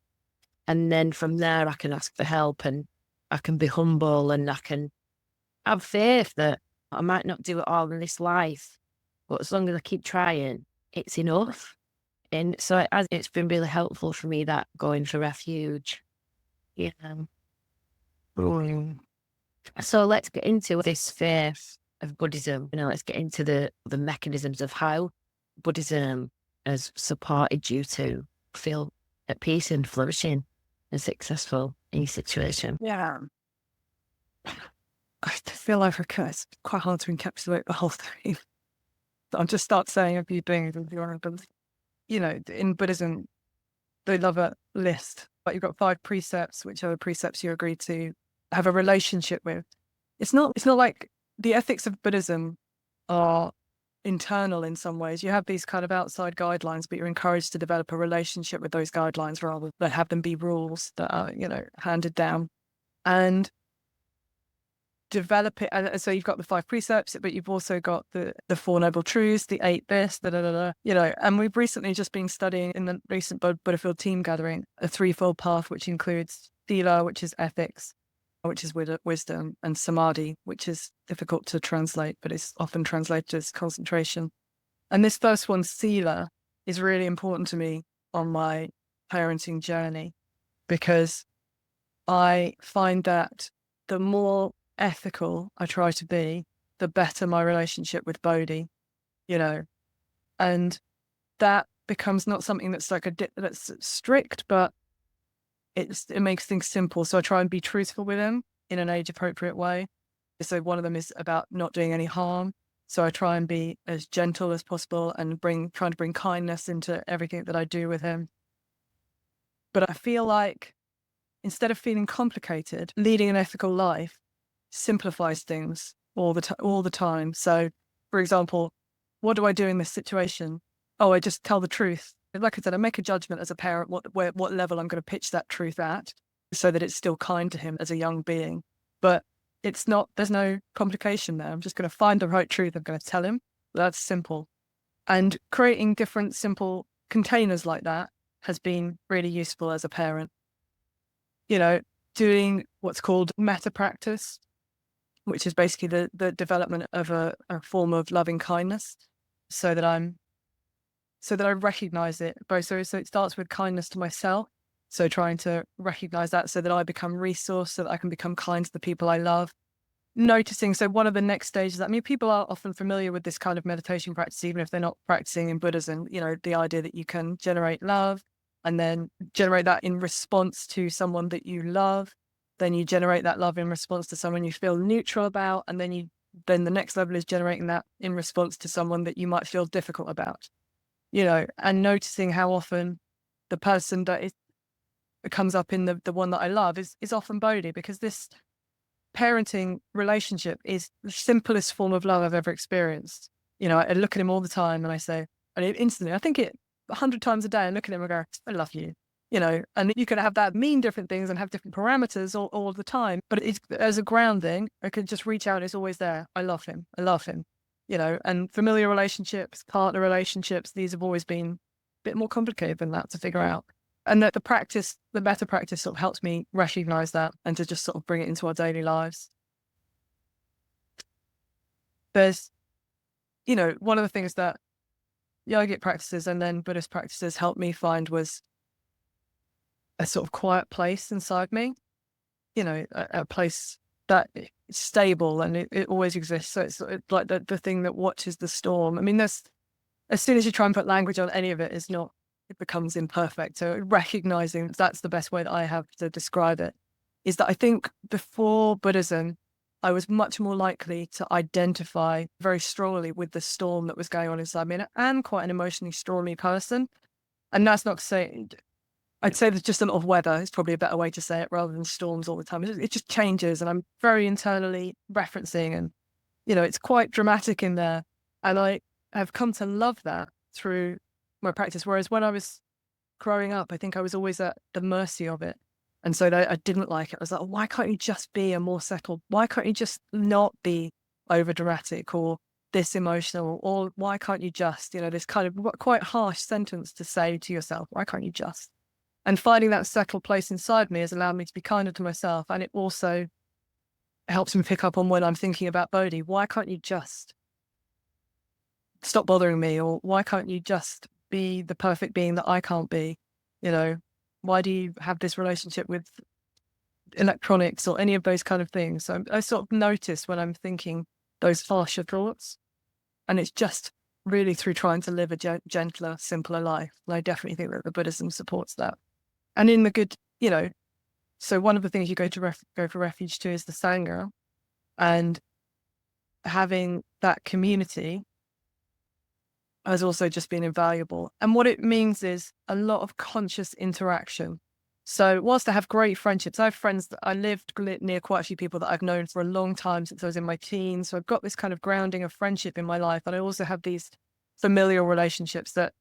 And then from there, I can ask for help and I can be humble and I can have faith that I might not do it all in this life, but as long as I keep trying, it's enough. And so it's been really helpful for me, that going for refuge. Yeah. So let's get into this faith of Buddhism. Let's get into the mechanisms of how Buddhism has supported you to feel at peace and flourishing and successful in your situation. Yeah. I feel like it's quite hard to encapsulate the whole thing. I'll just start saying a few things and in Buddhism, they love a list, but you've got 5 precepts, which are the precepts you agree to have a relationship with. It's not like the ethics of Buddhism are internal in some ways. You have these kind of outside guidelines, but you're encouraged to develop a relationship with those guidelines rather than have them be rules that are, handed down. And develop it. And so you've got the 5 precepts, but you've also got the 4 noble truths, the 8 this, and we've recently just been studying in the recent Buddhafield team gathering a 3-fold path, which includes sila, which is ethics, which is wisdom, and samadhi, which is difficult to translate, but it's often translated as concentration. And this first one, sila, is really important to me on my parenting journey because I find that the more ethical I try to be, the better my relationship with Bodhi, and that becomes not something that's like that's strict, but it makes things simple. So I try and be truthful with him in an age appropriate way. So one of them is about not doing any harm. So I try and be as gentle as possible and trying to bring kindness into everything that I do with him. But I feel like instead of feeling complicated, leading an ethical life simplifies things all the time. So, for example, what do I do in this situation? Oh, I just tell the truth. Like I said, I make a judgment as a parent what level I'm going to pitch that truth at, so that it's still kind to him as a young being. But it's not. There's no complication there. I'm just going to find the right truth. I'm going to tell him. That's simple. And creating different simple containers like that has been really useful as a parent. Doing what's called meta practice, which is basically the development of a form of loving kindness, so that I recognize it both. So it starts with kindness to myself. So trying to recognize that so that I become resource, so that I can become kind to the people I love. Noticing. So one of the next stages, I mean, people are often familiar with this kind of meditation practice, even if they're not practicing in Buddhism, the idea that you can generate love and then generate that in response to someone that you love. Then you generate that love in response to someone you feel neutral about. And then the next level is generating that in response to someone that you might feel difficult about, and noticing how often the person that comes up in the one that I love is often Bodhi, because this parenting relationship is the simplest form of love I've ever experienced. I look at him all the time and I say, and instantly, I think it 100 times a day, I look at him and go, I love you, and you can have that mean different things and have different parameters all the time. But it's as a grounding, I could just reach out. It's always there. I love him. I love him, and familiar relationships, partner relationships, these have always been a bit more complicated than that to figure out. And that the meta practice sort of helps me recognize that and to just sort of bring it into our daily lives. There's, one of the things that yogic practices and then Buddhist practices helped me find was a sort of quiet place inside me, a place that is stable and it always exists. So it's like the thing that watches the storm. I mean, as soon as you try and put language on any of it, it becomes imperfect. So recognizing that's the best way that I have to describe it, is that I think before Buddhism, I was much more likely to identify very strongly with the storm that was going on inside me, and I'm quite an emotionally stormy person. And that's not to say, I'd say there's just a lot of weather is probably a better way to say it, rather than storms all the time. It just changes, and I'm very internally referencing, and, it's quite dramatic in there. And I have come to love that through my practice. Whereas when I was growing up, I think I was always at the mercy of it. And so I didn't like it. I was like, why can't you just be a more settled? Why can't you just not be over dramatic or this emotional? Or why can't you just, this kind of quite harsh sentence to say to yourself, why can't you just? And finding that settled place inside me has allowed me to be kinder to myself. And it also helps me pick up on when I'm thinking about Bodhi. Why can't you just stop bothering me? Or why can't you just be the perfect being that I can't be? Why do you have this relationship with electronics or any of those kind of things? So I sort of notice when I'm thinking those harsher thoughts, and it's just really through trying to live a gentler, simpler life. And I definitely think that the Buddhism supports that. And in the good, so one of the things you go for refuge to is the Sangha, and having that community has also just been invaluable. And what it means is a lot of conscious interaction. So whilst I have great friendships, I have friends that I lived near quite a few people that I've known for a long time since I was in my teens. So I've got this kind of grounding of friendship in my life. And I also have these familial relationships that,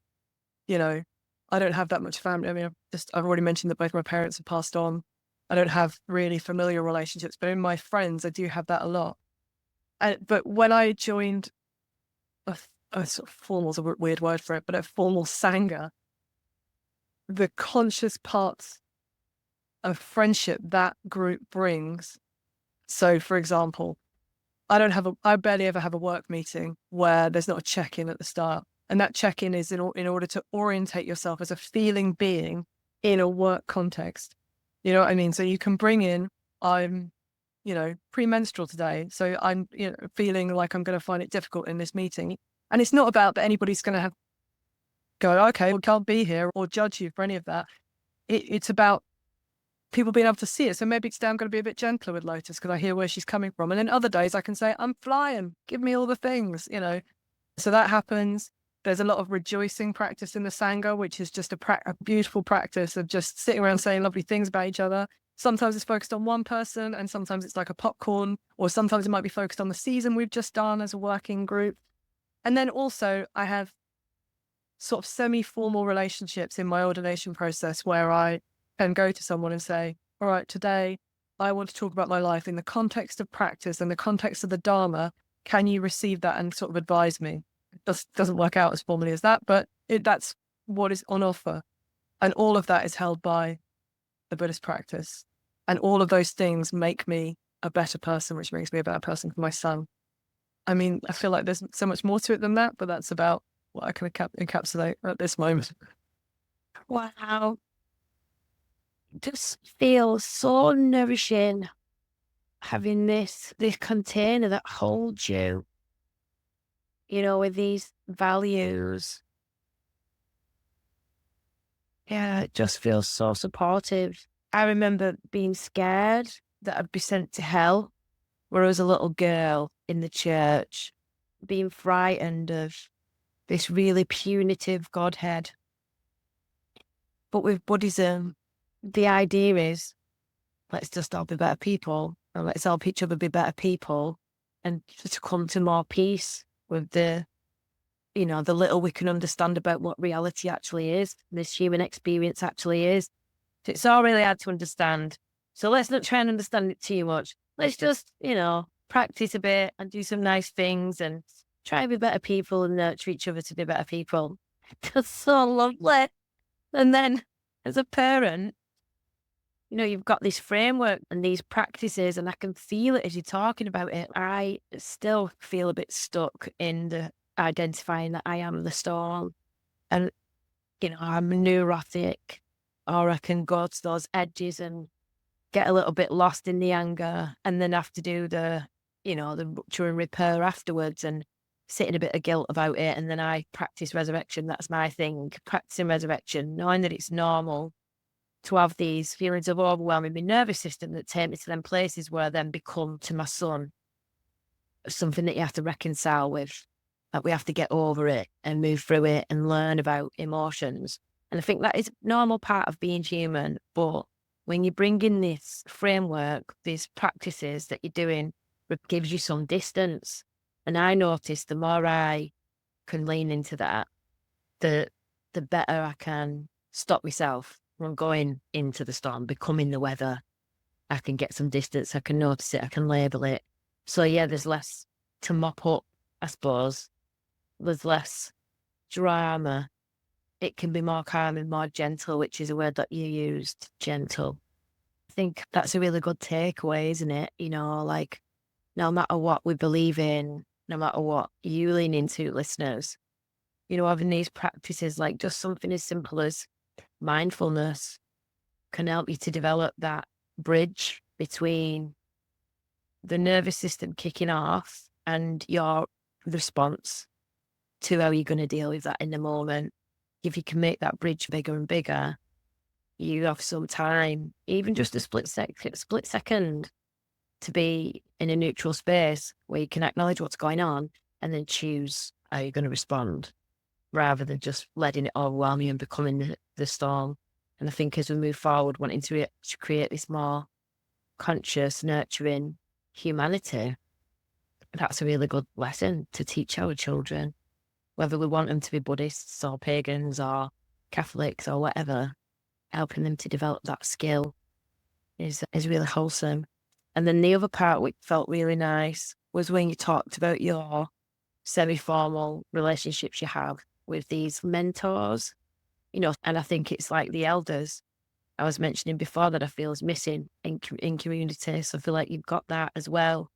I don't have that much family. I mean, I've already mentioned that both my parents have passed on. I don't have really familial relationships, but in my friends, I do have that a lot. But when I joined a sort of formal is a weird word for it, but a formal Sangha, the conscious parts of friendship that group brings. So, for example, I barely ever have a work meeting where there's not a check-in at the start. And that check-in is in order to orientate yourself as a feeling being in a work context. You know what I mean? So you can bring in, I'm, premenstrual today. So I'm, feeling like I'm going to find it difficult in this meeting. And it's not about that anybody's going to go, okay, well, can't be here or judge you for any of that. It's about people being able to see it. So maybe today I'm going to be a bit gentler with Lotus because I hear where she's coming from. And then other days I can say, I'm flying, give me all the things, you know. So that happens. There's a lot of rejoicing practice in the Sangha, which is just a beautiful practice of just sitting around saying lovely things about each other. Sometimes it's focused on one person, and sometimes it's like a popcorn, or sometimes it might be focused on the season we've just done as a working group. And then also I have sort of semi-formal relationships in my ordination process where I can go to someone and say, all right, today I want to talk about my life in the context of practice and the context of the Dharma. Can you receive that and sort of advise me? It doesn't work out as formally as that, but that's what is on offer. And all of that is held by the Buddhist practice. And all of those things make me a better person, which makes me a better person for my son. I mean, I feel like there's so much more to it than that, but that's about what I can encapsulate at this moment. Wow. Just feels so nourishing having this container that holds you, you know, with these values. Yeah, it just feels so supportive. I remember being scared that I'd be sent to hell when I was a little girl in the church, being frightened of this really punitive Godhead. But with Buddhism, the idea is, let's just all be better people, and let's help each other be better people, and just come to more peace with the, you know, the little we can understand about what reality actually is, this human experience actually is. So it's all really hard to understand. So let's not try and understand it too much. Let's just, you know, practice a bit and do some nice things and try and be better people and nurture each other to be better people. That's so lovely. And then as a parent, you know, you've got this framework and these practices, and I can feel it as you're talking about it. I still feel a bit stuck in the identifying that I am the storm. And, you know, I'm neurotic, or I can go to those edges and get a little bit lost in the anger and then have to do the, you know, the rupture and repair afterwards and sit in a bit of guilt about it. And then I practice resurrection. That's my thing. Practicing resurrection, knowing that it's normal to have these feelings of overwhelming my nervous system that take me to them places where I then become to my son something that you have to reconcile with, that we have to get over it and move through it and learn about emotions. And I think that is a normal part of being human. But when you bring in this framework, these practices that you're doing, it gives you some distance. And I notice the more I can lean into that, the better I can stop myself from going into the storm, becoming the weather. I can get some distance. I can notice it. I can label it. So yeah, there's less to mop up, I suppose. There's less drama. It can be more calm and more gentle, which is a word that you used, gentle. I think that's a really good takeaway, isn't it? You know, like no matter what we believe in, no matter what you lean into, listeners, you know, having these practices, like just something as simple as mindfulness can help you to develop that bridge between the nervous system kicking off and your response to how you're going to deal with that in the moment. If you can make that bridge bigger and bigger, you have some time, even just a split second, to be in a neutral space where you can acknowledge what's going on and then choose how you're going to respond, rather than just letting it overwhelm you and becoming the storm. And I think as we move forward, wanting to create this more conscious, nurturing humanity, that's a really good lesson to teach our children, whether we want them to be Buddhists or pagans or Catholics or whatever. Helping them to develop that skill is really wholesome. And then the other part which felt really nice was when you talked about your semi-formal relationships you have with these mentors, you know, and I think it's like the elders I was mentioning before that I feel is missing in community. So I feel like you've got that as well,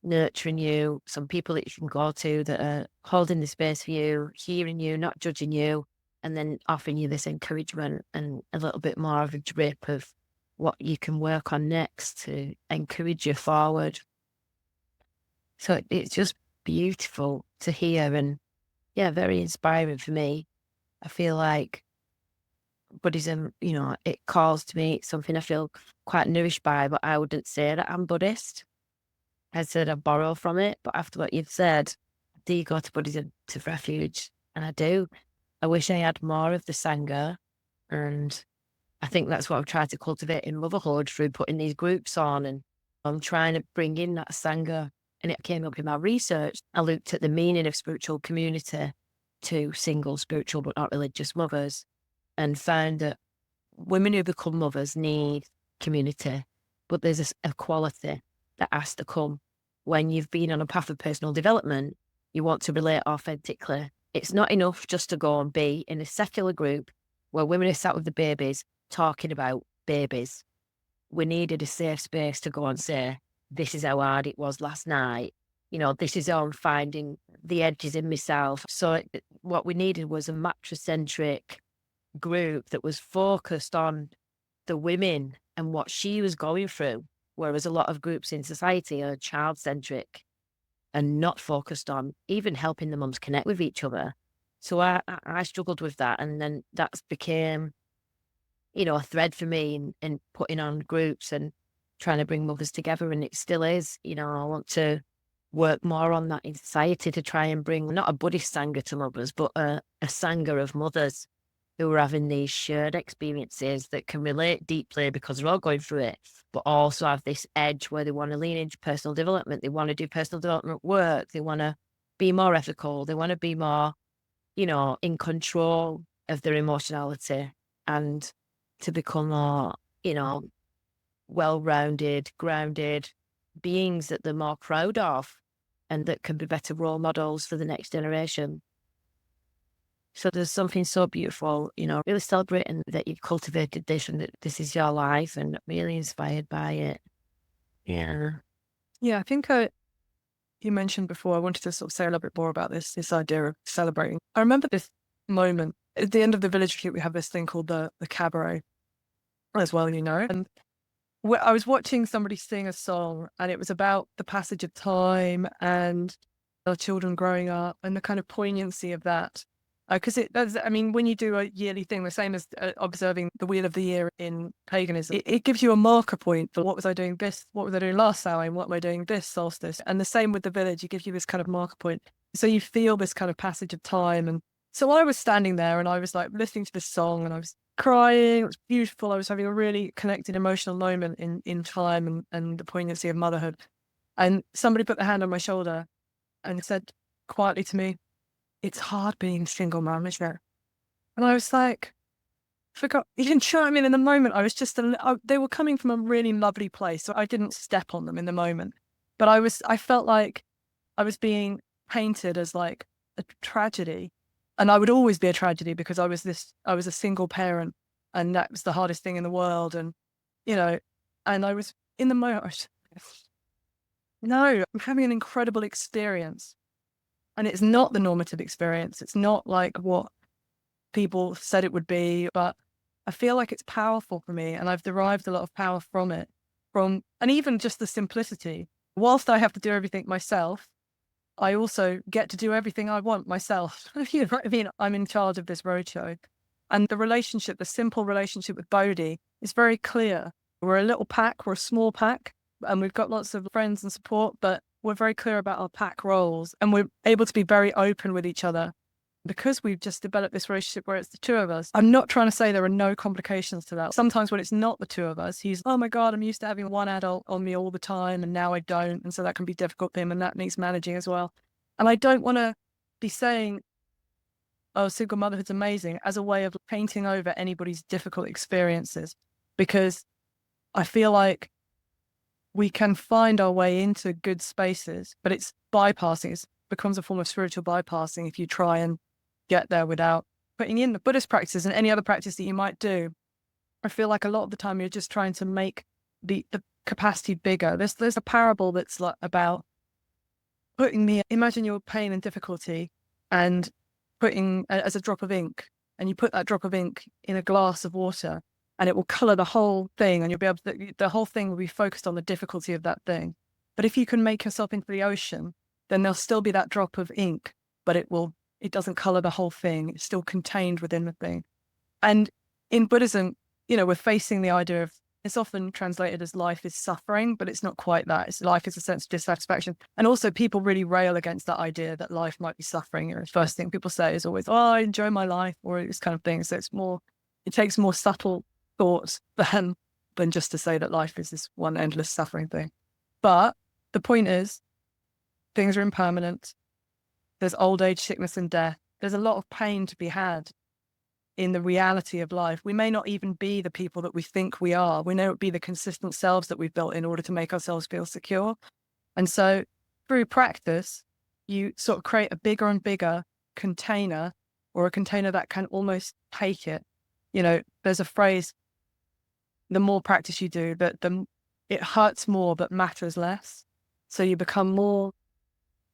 nurturing you, some people that you can go to that are holding the space for you, hearing you, not judging you, and then offering you this encouragement and a little bit more of a drip of what you can work on next to encourage you forward. So it's just beautiful to hear and, yeah, very inspiring for me. I feel like Buddhism, it calls to me. It's something I feel quite nourished by, but I wouldn't say that I'm Buddhist. I said I borrow from it, but after what you've said, do you go to Buddhism to refuge? And I do. I wish I had more of the Sangha, and I think that's what I've tried to cultivate in Motherhood through putting these groups on, and I'm trying to bring in that Sangha. And it came up in my research. I looked at the meaning of spiritual community to single spiritual but not religious mothers, and found that women who become mothers need community, but there's a quality that has to come when you've been on a path of personal development. You want to relate authentically. It's not enough just to go and be in a secular group where women are sat with the babies talking about babies. We needed a safe space to go and say, this is how hard it was last night. This is how I'm finding the edges in myself. So what we needed was a mattress-centric group that was focused on the women and what she was going through, whereas a lot of groups in society are child-centric and not focused on even helping the mums connect with each other. So I struggled with that, and then that's became, a thread for me in putting on groups and trying to bring mothers together, and it still is. I want to work more on that in society to try and bring not a Buddhist Sangha to mothers, but a Sangha of mothers who are having these shared experiences that can relate deeply because they're all going through it, but also have this edge where they want to lean into personal development. They want to do personal development work. They want to be more ethical. They want to be more, in control of their emotionality, and to become more, well-rounded, grounded beings that they're more proud of and that can be better role models for the next generation. So there's something so beautiful, really celebrating that you've cultivated this and that this is your life, and really inspired by it. Yeah. Yeah, I think you mentioned before, I wanted to sort of say a little bit more about this idea of celebrating. I remember this moment. At the end of the village retreat, we have this thing called the cabaret as well, and I was watching somebody sing a song, and it was about the passage of time and our children growing up and the kind of poignancy of that. Because when you do a yearly thing, the same as observing the wheel of the year in paganism, it gives you a marker point for what was I doing last Samhain, what am I doing this solstice? And the same with the village, it gives you this kind of marker point. So you feel this kind of passage of time. And so I was standing there and I was like listening to this song and I was crying. It was beautiful. I was having a really connected emotional moment in time and the poignancy of motherhood. And somebody put their hand on my shoulder and said quietly to me, "It's hard being a single mum, isn't it?" And I was like, forgot. You didn't chime in the moment. I was just, they were coming from a really lovely place. So I didn't step on them in the moment. But I felt like I was being painted as like a tragedy. And I would always be a tragedy because I was a single parent and that was the hardest thing in the world. And, and I was in the moment, no, I'm having an incredible experience. And it's not the normative experience. It's not like what people said it would be, but I feel like it's powerful for me. And I've derived a lot of power from it, and even just the simplicity. Whilst I have to do everything myself, I also get to do everything I want myself. I'm in charge of this roadshow. And the simple relationship with Bodhi is very clear. We're a little pack, we're a small pack, and we've got lots of friends and support, but we're very clear about our pack roles and we're able to be very open with each other because we've just developed this relationship where it's the two of us. I'm not trying to say there are no complications to that. Sometimes when it's not the two of us, he's, oh my God, I'm used to having one adult on me all the time and now I don't. And so that can be difficult for him and that needs managing as well. And I don't want to be saying, oh, single motherhood's amazing as a way of painting over anybody's difficult experiences, because I feel like we can find our way into good spaces, but it's bypassing. It becomes a form of spiritual bypassing if you try and get there without putting in the Buddhist practices and any other practice that you might do. I feel like a lot of the time you're just trying to make the capacity bigger. There's a parable that's like about imagine your pain and difficulty and putting as a drop of ink, and you put that drop of ink in a glass of water and it will color the whole thing and you'll be able to, the whole thing will be focused on the difficulty of that thing. But if you can make yourself into the ocean, then there'll still be that drop of ink, but it doesn't color the whole thing. It's still contained within the thing. And in Buddhism, we're facing the idea of, it's often translated as life is suffering, but it's not quite that. It's life is a sense of dissatisfaction. And also people really rail against that idea that life might be suffering. The first thing people say is always, oh, I enjoy my life, or this kind of thing. So it takes more subtle thought than just to say that life is this one endless suffering thing. But the point is, things are impermanent. There's old age, sickness, and death. There's a lot of pain to be had in the reality of life. We may not even be the people that we think we are. We may not be the consistent selves that we've built in order to make ourselves feel secure. And so through practice, you sort of create a bigger and bigger container, or a container that can almost take it. There's a phrase, the more practice you do, that it hurts more but matters less. So you become more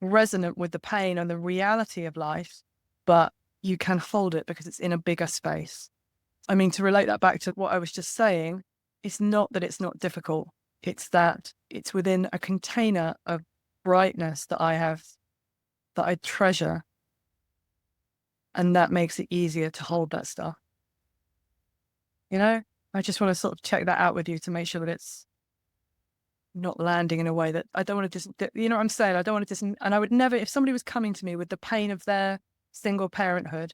resonant with the pain and the reality of life, but you can hold it because it's in a bigger space. I mean, to relate that back to what I was just saying, it's not that it's not difficult. It's that it's within a container of brightness that I treasure. And that makes it easier to hold that stuff. I just want to sort of check that out with you to make sure that it's not landing in a way that I don't want to just, you know what I'm saying? I don't want to just, and I would never, if somebody was coming to me with the pain of their single parenthood,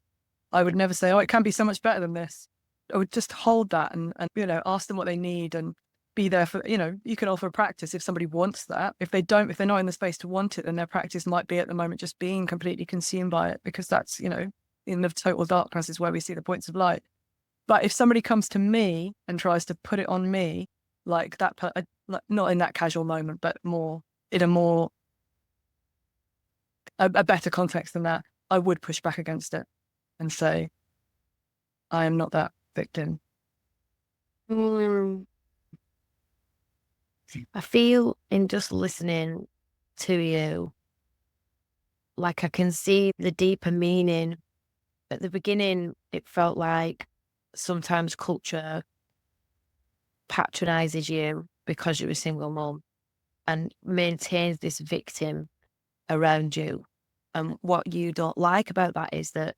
I would never say, oh, it can be so much better than this. I would just hold that and ask them what they need and be there for, you can offer practice if somebody wants that. If they're not in the space to want it, then their practice might be at the moment just being completely consumed by it, because that's, in the total darkness is where we see the points of light. But if somebody comes to me and tries to put it on me, like that, not in that casual moment, but more in a better context than that, I would push back against it and say, I am not that victim. I feel in just listening to you, like I can see the deeper meaning. At the beginning, it felt like sometimes culture patronizes you because you're a single mom and maintains this victim around you. And what you don't like about that is that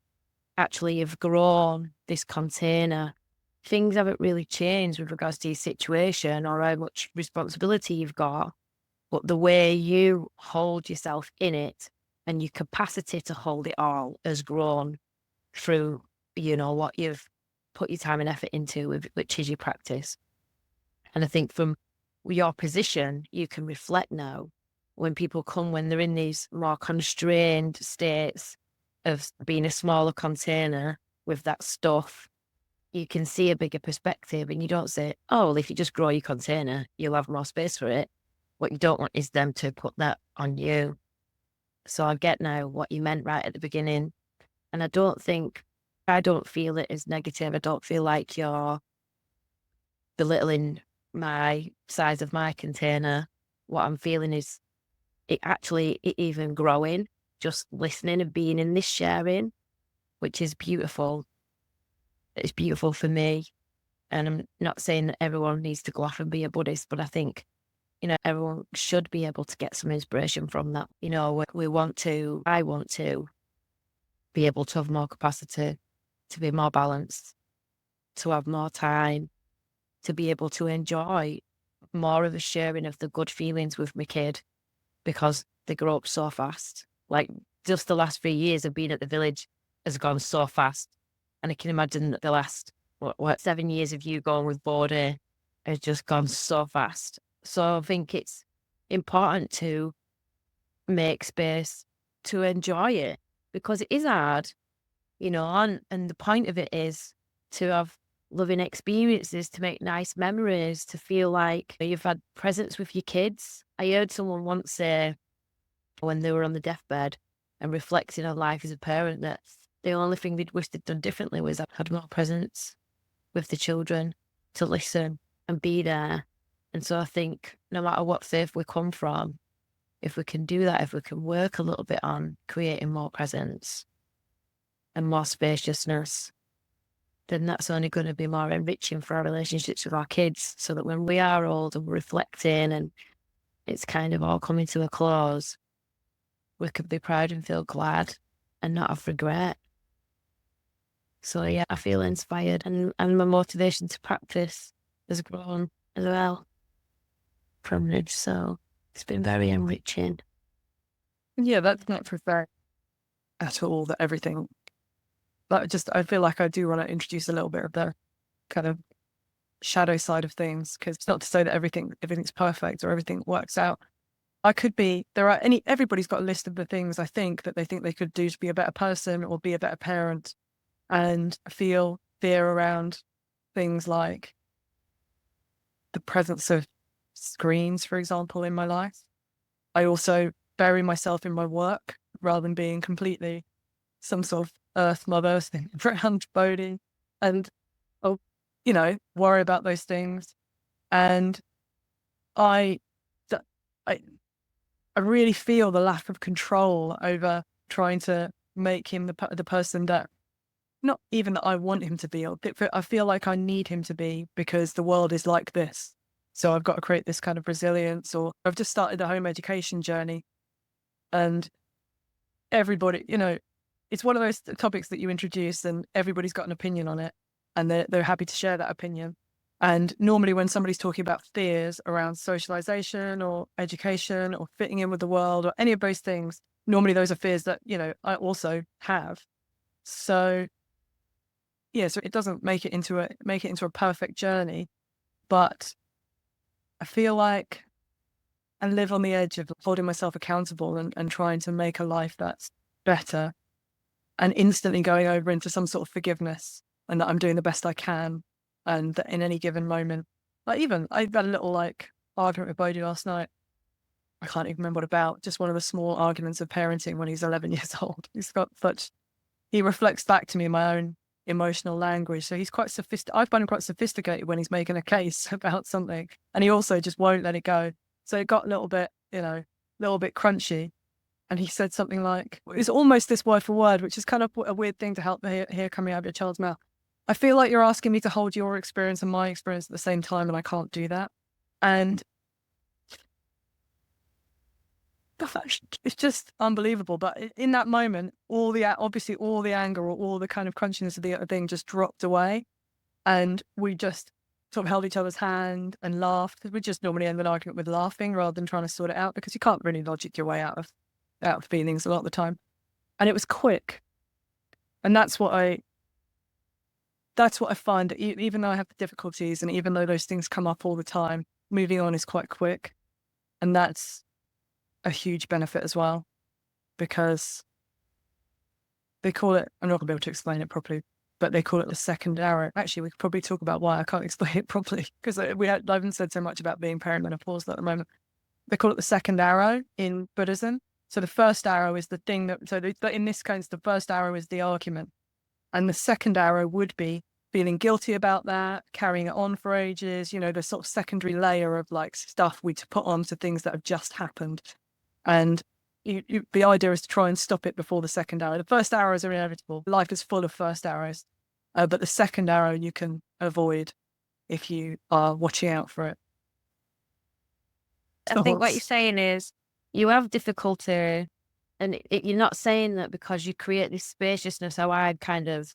actually you've grown this container. Things haven't really changed with regards to your situation or how much responsibility you've got, but the way you hold yourself in it and your capacity to hold it all has grown through, what you've put your time and effort into, which is your practice. And I think from your position, you can reflect now when people come, when they're in these more constrained states of being a smaller container with that stuff, you can see a bigger perspective and you don't say, oh, well, if you just grow your container, you'll have more space for it. What you don't want is them to put that on you. So I get now what you meant right at the beginning. And I don't feel it as negative. I don't feel like you're belittling my size of my container. What I'm feeling is it even growing, just listening and being in this sharing, which is beautiful. It's beautiful for me. And I'm not saying that everyone needs to go off and be a Buddhist, but I think, everyone should be able to get some inspiration from that. I want to be able to have more capacity, to be more balanced, to have more time, to be able to enjoy more of the sharing of the good feelings with my kid, because they grow up so fast. Like just the last 3 years of being at the village has gone so fast. And I can imagine that the last, 7 years of you going with Bodhi has just gone so fast. So I think it's important to make space to enjoy it, because it is hard, and the point of it is to have loving experiences, to make nice memories, to feel like you've had presence with your kids. I heard someone once say when they were on the deathbed and reflecting on life as a parent that the only thing they'd wished they'd done differently was had more presence with the children, to listen and be there. And so I think no matter what faith we come from, if we can do that, if we can work a little bit on creating more presence and more spaciousness, then that's only going to be more enriching for our relationships with our kids, so that when we are old and we're reflecting and it's kind of all coming to a close, we could be proud and feel glad and not have regret. So yeah, I feel inspired, and my motivation to practice has grown as well from this. So it's been very enriching. Yeah, that's not for fair at all, that everything, but just, I feel like I do want to introduce a little bit of the kind of shadow side of things, because it's not to say that everything's perfect or everything works out. Everybody's got a list of the things I think that they could do to be a better person or be a better parent. And I feel fear around things like the presence of screens, for example, in my life. I also bury myself in my work rather than being completely some sort of earth mother thing around Bodhi. And I'll, worry about those things. And I, d- I I really feel the lack of control over trying to make him the person that, not even that I want him to be, or I feel like I need him to be, because the world is like this. So I've got to create this kind of resilience. Or I've just started the home education journey, and everybody, it's one of those topics that you introduce and everybody's got an opinion on it, and they're happy to share that opinion. And normally when somebody's talking about fears around socialization or education or fitting in with the world or any of those things, normally those are fears that, I also have. So yeah, so it doesn't make it into a perfect journey, but I feel like I live on the edge of holding myself accountable and trying to make a life that's better, and instantly going over into some sort of forgiveness, and that I'm doing the best I can, and that in any given moment, I had a little argument with Bodhi last night. I can't even remember what about, just one of the small arguments of parenting when he's 11 years old. He reflects back to me in my own emotional language. So he's quite I find him quite sophisticated when he's making a case about something, and he also just won't let it go. So it got a little bit crunchy. And he said something like, it's almost this word for word, which is kind of a weird thing to hear coming out of your child's mouth. I feel like you're asking me to hold your experience and my experience at the same time, and I can't do that. And it's just unbelievable. But in that moment, obviously all the anger or all the kind of crunchiness of the thing just dropped away. And we just sort of held each other's hand and laughed. We just normally end an argument with laughing rather than trying to sort it out, because you can't really logic your way out of feelings a lot of the time. And it was quick. And that's what I find, that even though I have the difficulties and even though those things come up all the time, moving on is quite quick. And that's a huge benefit as well, because they call it, I'm not gonna be able to explain it properly, but they call it the second arrow. Actually, we could probably talk about why I can't explain it properly, because I haven't said so much about being perimenopausal at the moment. They call it the second arrow in Buddhism. So the first arrow is the thing in this case, the first arrow is the argument. And the second arrow would be feeling guilty about that, carrying it on for ages, the sort of secondary layer of stuff we put on to things that have just happened. And the idea is to try and stop it before the second arrow. The first arrows are inevitable. Life is full of first arrows. But the second arrow you can avoid if you are watching out for it. I think what you're saying is you have difficulty, and you're not saying that because you create this spaciousness, how I kind of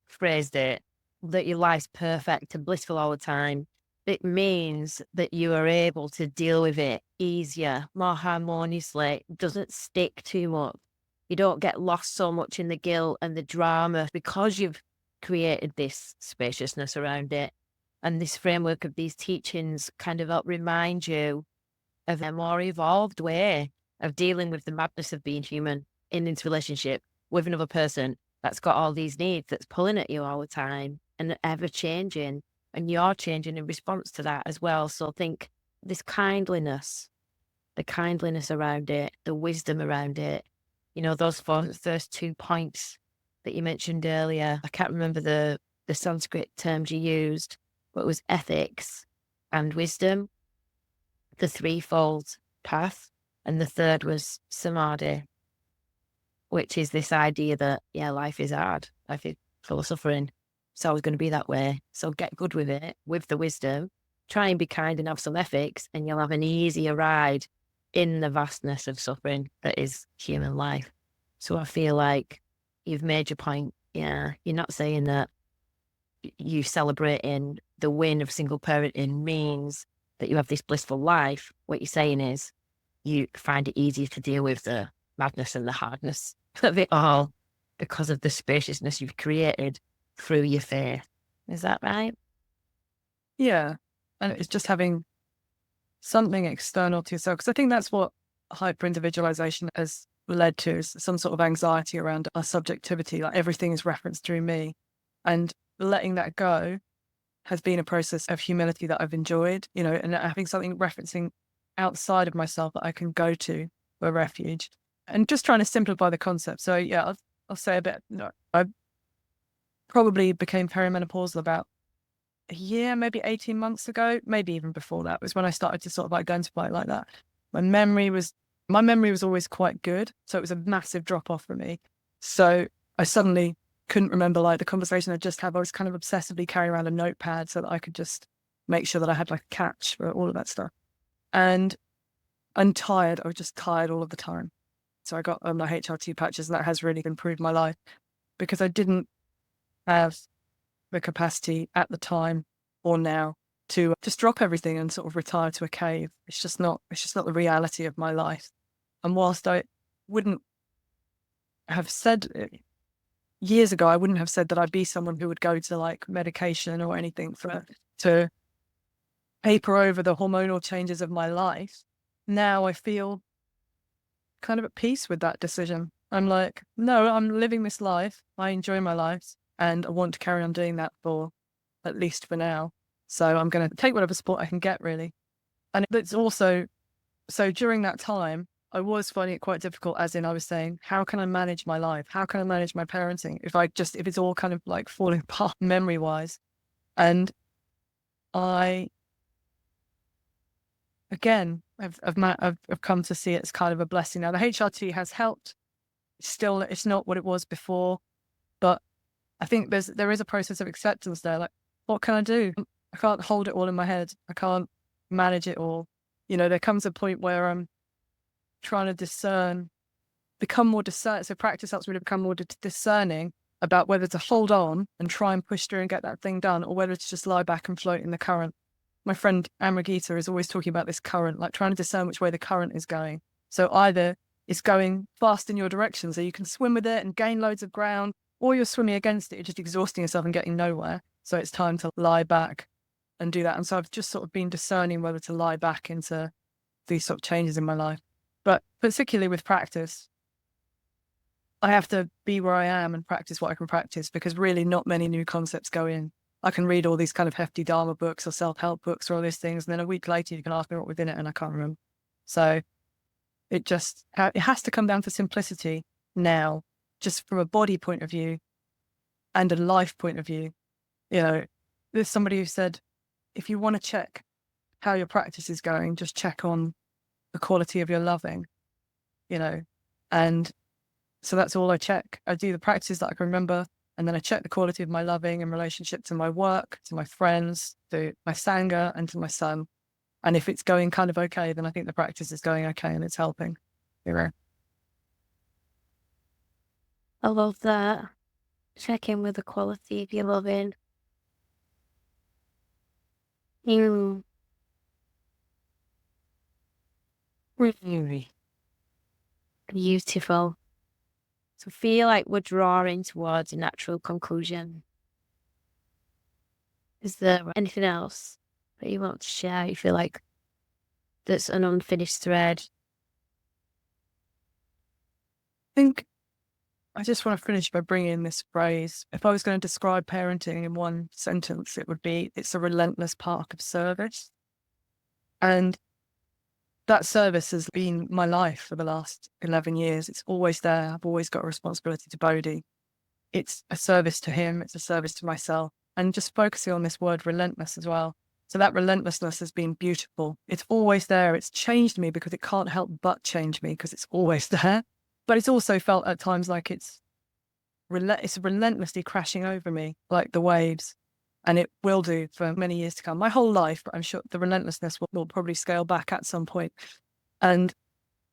phrased it, that your life's perfect and blissful all the time. It means that you are able to deal with it easier, more harmoniously. It doesn't stick too much. You don't get lost so much in the guilt and the drama, because you've created this spaciousness around it. And this framework of these teachings kind of help remind you of a more evolved way of dealing with the madness of being human in this relationship with another person that's got all these needs, that's pulling at you all the time and ever changing, and you're changing in response to that as well. So I think this kindliness, the kindliness around it, the wisdom around it, those first 2 points that you mentioned earlier, I can't remember the Sanskrit terms you used, but it was ethics and wisdom, the threefold path. And the third was samadhi, which is this idea that, life is hard. Life is full of suffering. It's always going to be that way. So get good with it, with the wisdom. Try and be kind and have some ethics, and you'll have an easier ride in the vastness of suffering that is human life. So I feel like you've made your point Yeah. You're not saying that you celebrating the win of single parenting means that you have this blissful life. What you're saying is you find it easier to deal with the madness and the hardness of it all because of the spaciousness you've created through your faith. Is that right? Yeah. And it's just having something external to yourself. Because I think that's what hyper individualization has led to, is some sort of anxiety around our subjectivity, like everything is referenced through me. And letting that go has been a process of humility that I've enjoyed, you know, and having something referencing outside of myself that I can go to for refuge, and just trying to simplify the concept. So yeah, I'll say a bit. No, I probably became perimenopausal about a year, maybe 18 months ago, maybe even before that was when I started to sort of identify it like that. My memory was always quite good. So it was a massive drop off for me. So I suddenly couldn't remember like the conversation I just had. I was kind of obsessively carrying around a notepad so that I could just make sure that I had like a catch for all of that stuff. And I'm tired. I was just tired all of the time. So I got my HRT patches, and that has really improved my life because I didn't have the capacity at the time or now to just drop everything and sort of retire to a cave. It's just not the reality of my life. And whilst I wouldn't have said it, years ago, I wouldn't have said that I'd be someone who would go to like medication or anything to paper over the hormonal changes of my life. Now I feel kind of at peace with that decision. I'm like, no, I'm living this life. I enjoy my life and I want to carry on doing that for at least for now. So I'm going to take whatever support I can get, really. And it's also, so during that time, I was finding it quite difficult, as in I was saying, how can I manage my life? How can I manage my parenting if it's all kind of like falling apart memory wise? And I, again, I've come to see it as kind of a blessing. Now the HRT has helped. Still, it's not what it was before, but I think there is a process of acceptance there. Like, what can I do? I can't hold it all in my head. I can't manage it all. You know, there comes a point where I'm trying to become more discerning. So practice helps me to become more discerning about whether to hold on and try and push through and get that thing done, or whether to just lie back and float in the current. My friend Amragita is always talking about this current, like trying to discern which way the current is going. So either it's going fast in your direction, so you can swim with it and gain loads of ground, or you're swimming against it, you're just exhausting yourself and getting nowhere. So it's time to lie back and do that. And so I've just sort of been discerning whether to lie back into these sort of changes in my life. But particularly with practice, I have to be where I am and practice what I can practice, because really not many new concepts go in. I can read all these kind of hefty Dharma books or self-help books or all these things, and then a week later you can ask me what within it and I can't remember. So it has to come down to simplicity now, just from a body point of view and a life point of view. You know, there's somebody who said, if you want to check how your practice is going, just check on the quality of your loving, you know. And so that's all I check. I do the practices that I can remember, and then I check the quality of my loving in relationship to my work, to my friends, to my Sangha, and to my son. And if it's going kind of okay, then I think the practice is going okay and it's helping. You know? I love that. Check in with the quality of your loving. You really beautiful. So feel like we're drawing towards a natural conclusion. Is there anything else that you want to share? You feel like that's an unfinished thread? I think I just want to finish by bringing in this phrase. If I was going to describe parenting in one sentence, it would be, it's a relentless park of service. And that service has been my life for the last 11 years. It's always there. I've always got a responsibility to Bodhi. It's a service to him. It's a service to myself. And just focusing on this word relentless as well. So that relentlessness has been beautiful. It's always there. It's changed me because it can't help but change me, because it's always there. But it's also felt at times like it's relentlessly crashing over me like the waves. And it will do for many years to come. My whole life, but I'm sure the relentlessness will probably scale back at some point. And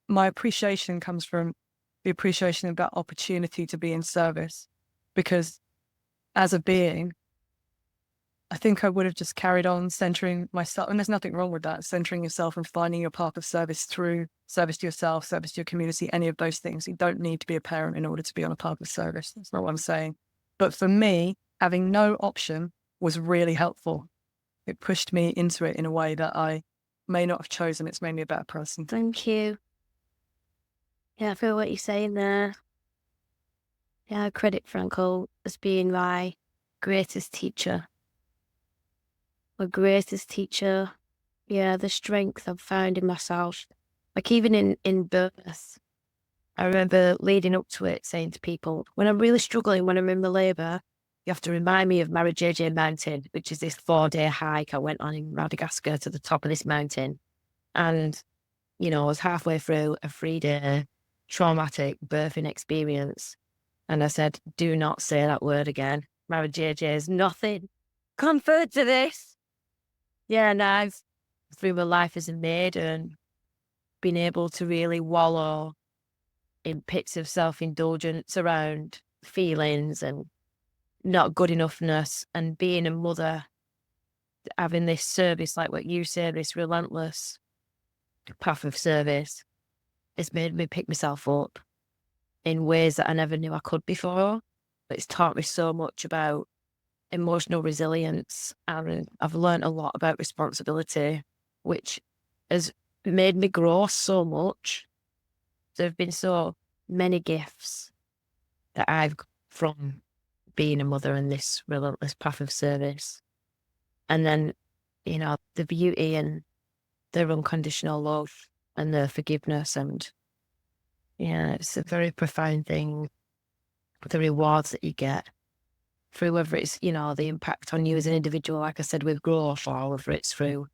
my appreciation comes from the appreciation of that opportunity to be in service. because as a being, I think I would have just carried on centering myself. And there's nothing wrong with that, centering yourself and finding your path of service through service to yourself, service to your community, any of those things. You don't need to be a parent in order to be on a path of service. That's not what I'm saying. But for me, having no option was really helpful. It pushed me into it in a way that I may not have chosen. It's made me a better person. Thank you. Yeah, I feel what you're saying there. Yeah, I credit Franco as being my greatest teacher. My greatest teacher. Yeah, the strength I've found in myself. Like even in birth, I remember leading up to it saying to people, when I'm really struggling, when I'm in my labour, you have to remind me of Marajejje Mountain, which is this 4-day hike I went on in Madagascar to the top of this mountain. And, you know, I was halfway through a 3-day traumatic birthing experience. And I said, do not say that word again. Marajejje is nothing compared to this. Yeah, and I've, through my life as a maiden, been able to really wallow in pits of self-indulgence around feelings and not good enoughness, and being a mother, having this service, like what you say, this relentless path of service, it's made me pick myself up in ways that I never knew I could before. But it's taught me so much about emotional resilience, and I've learned a lot about responsibility, which has made me grow so much. There have been so many gifts that I've got from being a mother and this relentless path of service. And then, you know, the beauty and their unconditional love and their forgiveness. And yeah, it's a very profound thing. The rewards that you get through, whether it's, you know, the impact on you as an individual, like I said, with growth, or whether it's through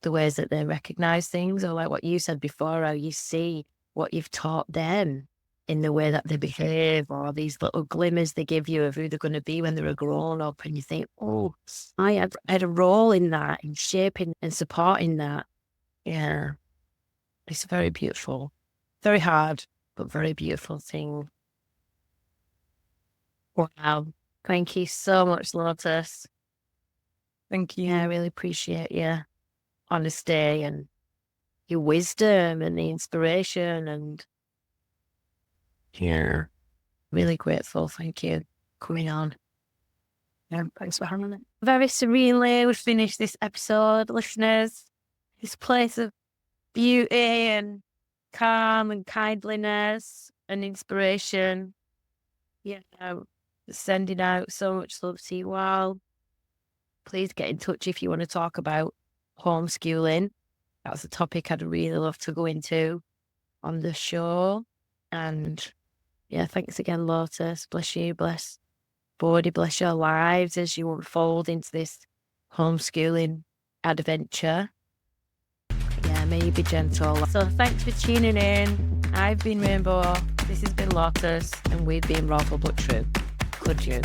the ways that they recognize things, or like what you said before, how you see what you've taught them in the way that they behave, or these little glimmers they give you of who they're going to be when they're a grown up. And you think, oh, I had a role in that, in shaping and supporting that. Yeah. It's very beautiful. Very hard, but very beautiful thing. Wow. Thank you so much, Lotus. Thank you. Yeah, I really appreciate your honesty and your wisdom and the inspiration, and yeah, really grateful. Thank you for coming on. Yeah, thanks for having me. Very serenely, we've finished this episode, listeners. This place of beauty and calm and kindliness and inspiration. Yeah, sending out so much love to you all. Please get in touch if you want to talk about homeschooling. That's a topic I'd really love to go into on the show. And yeah, thanks again, Lotus. Bless you, bless Bodhi, bless your lives as you unfold into this homeschooling adventure. Yeah, may you be gentle. So thanks for tuning in. I've been Rainbow, this has been Lotus, and we've been Rawful But True. Could you?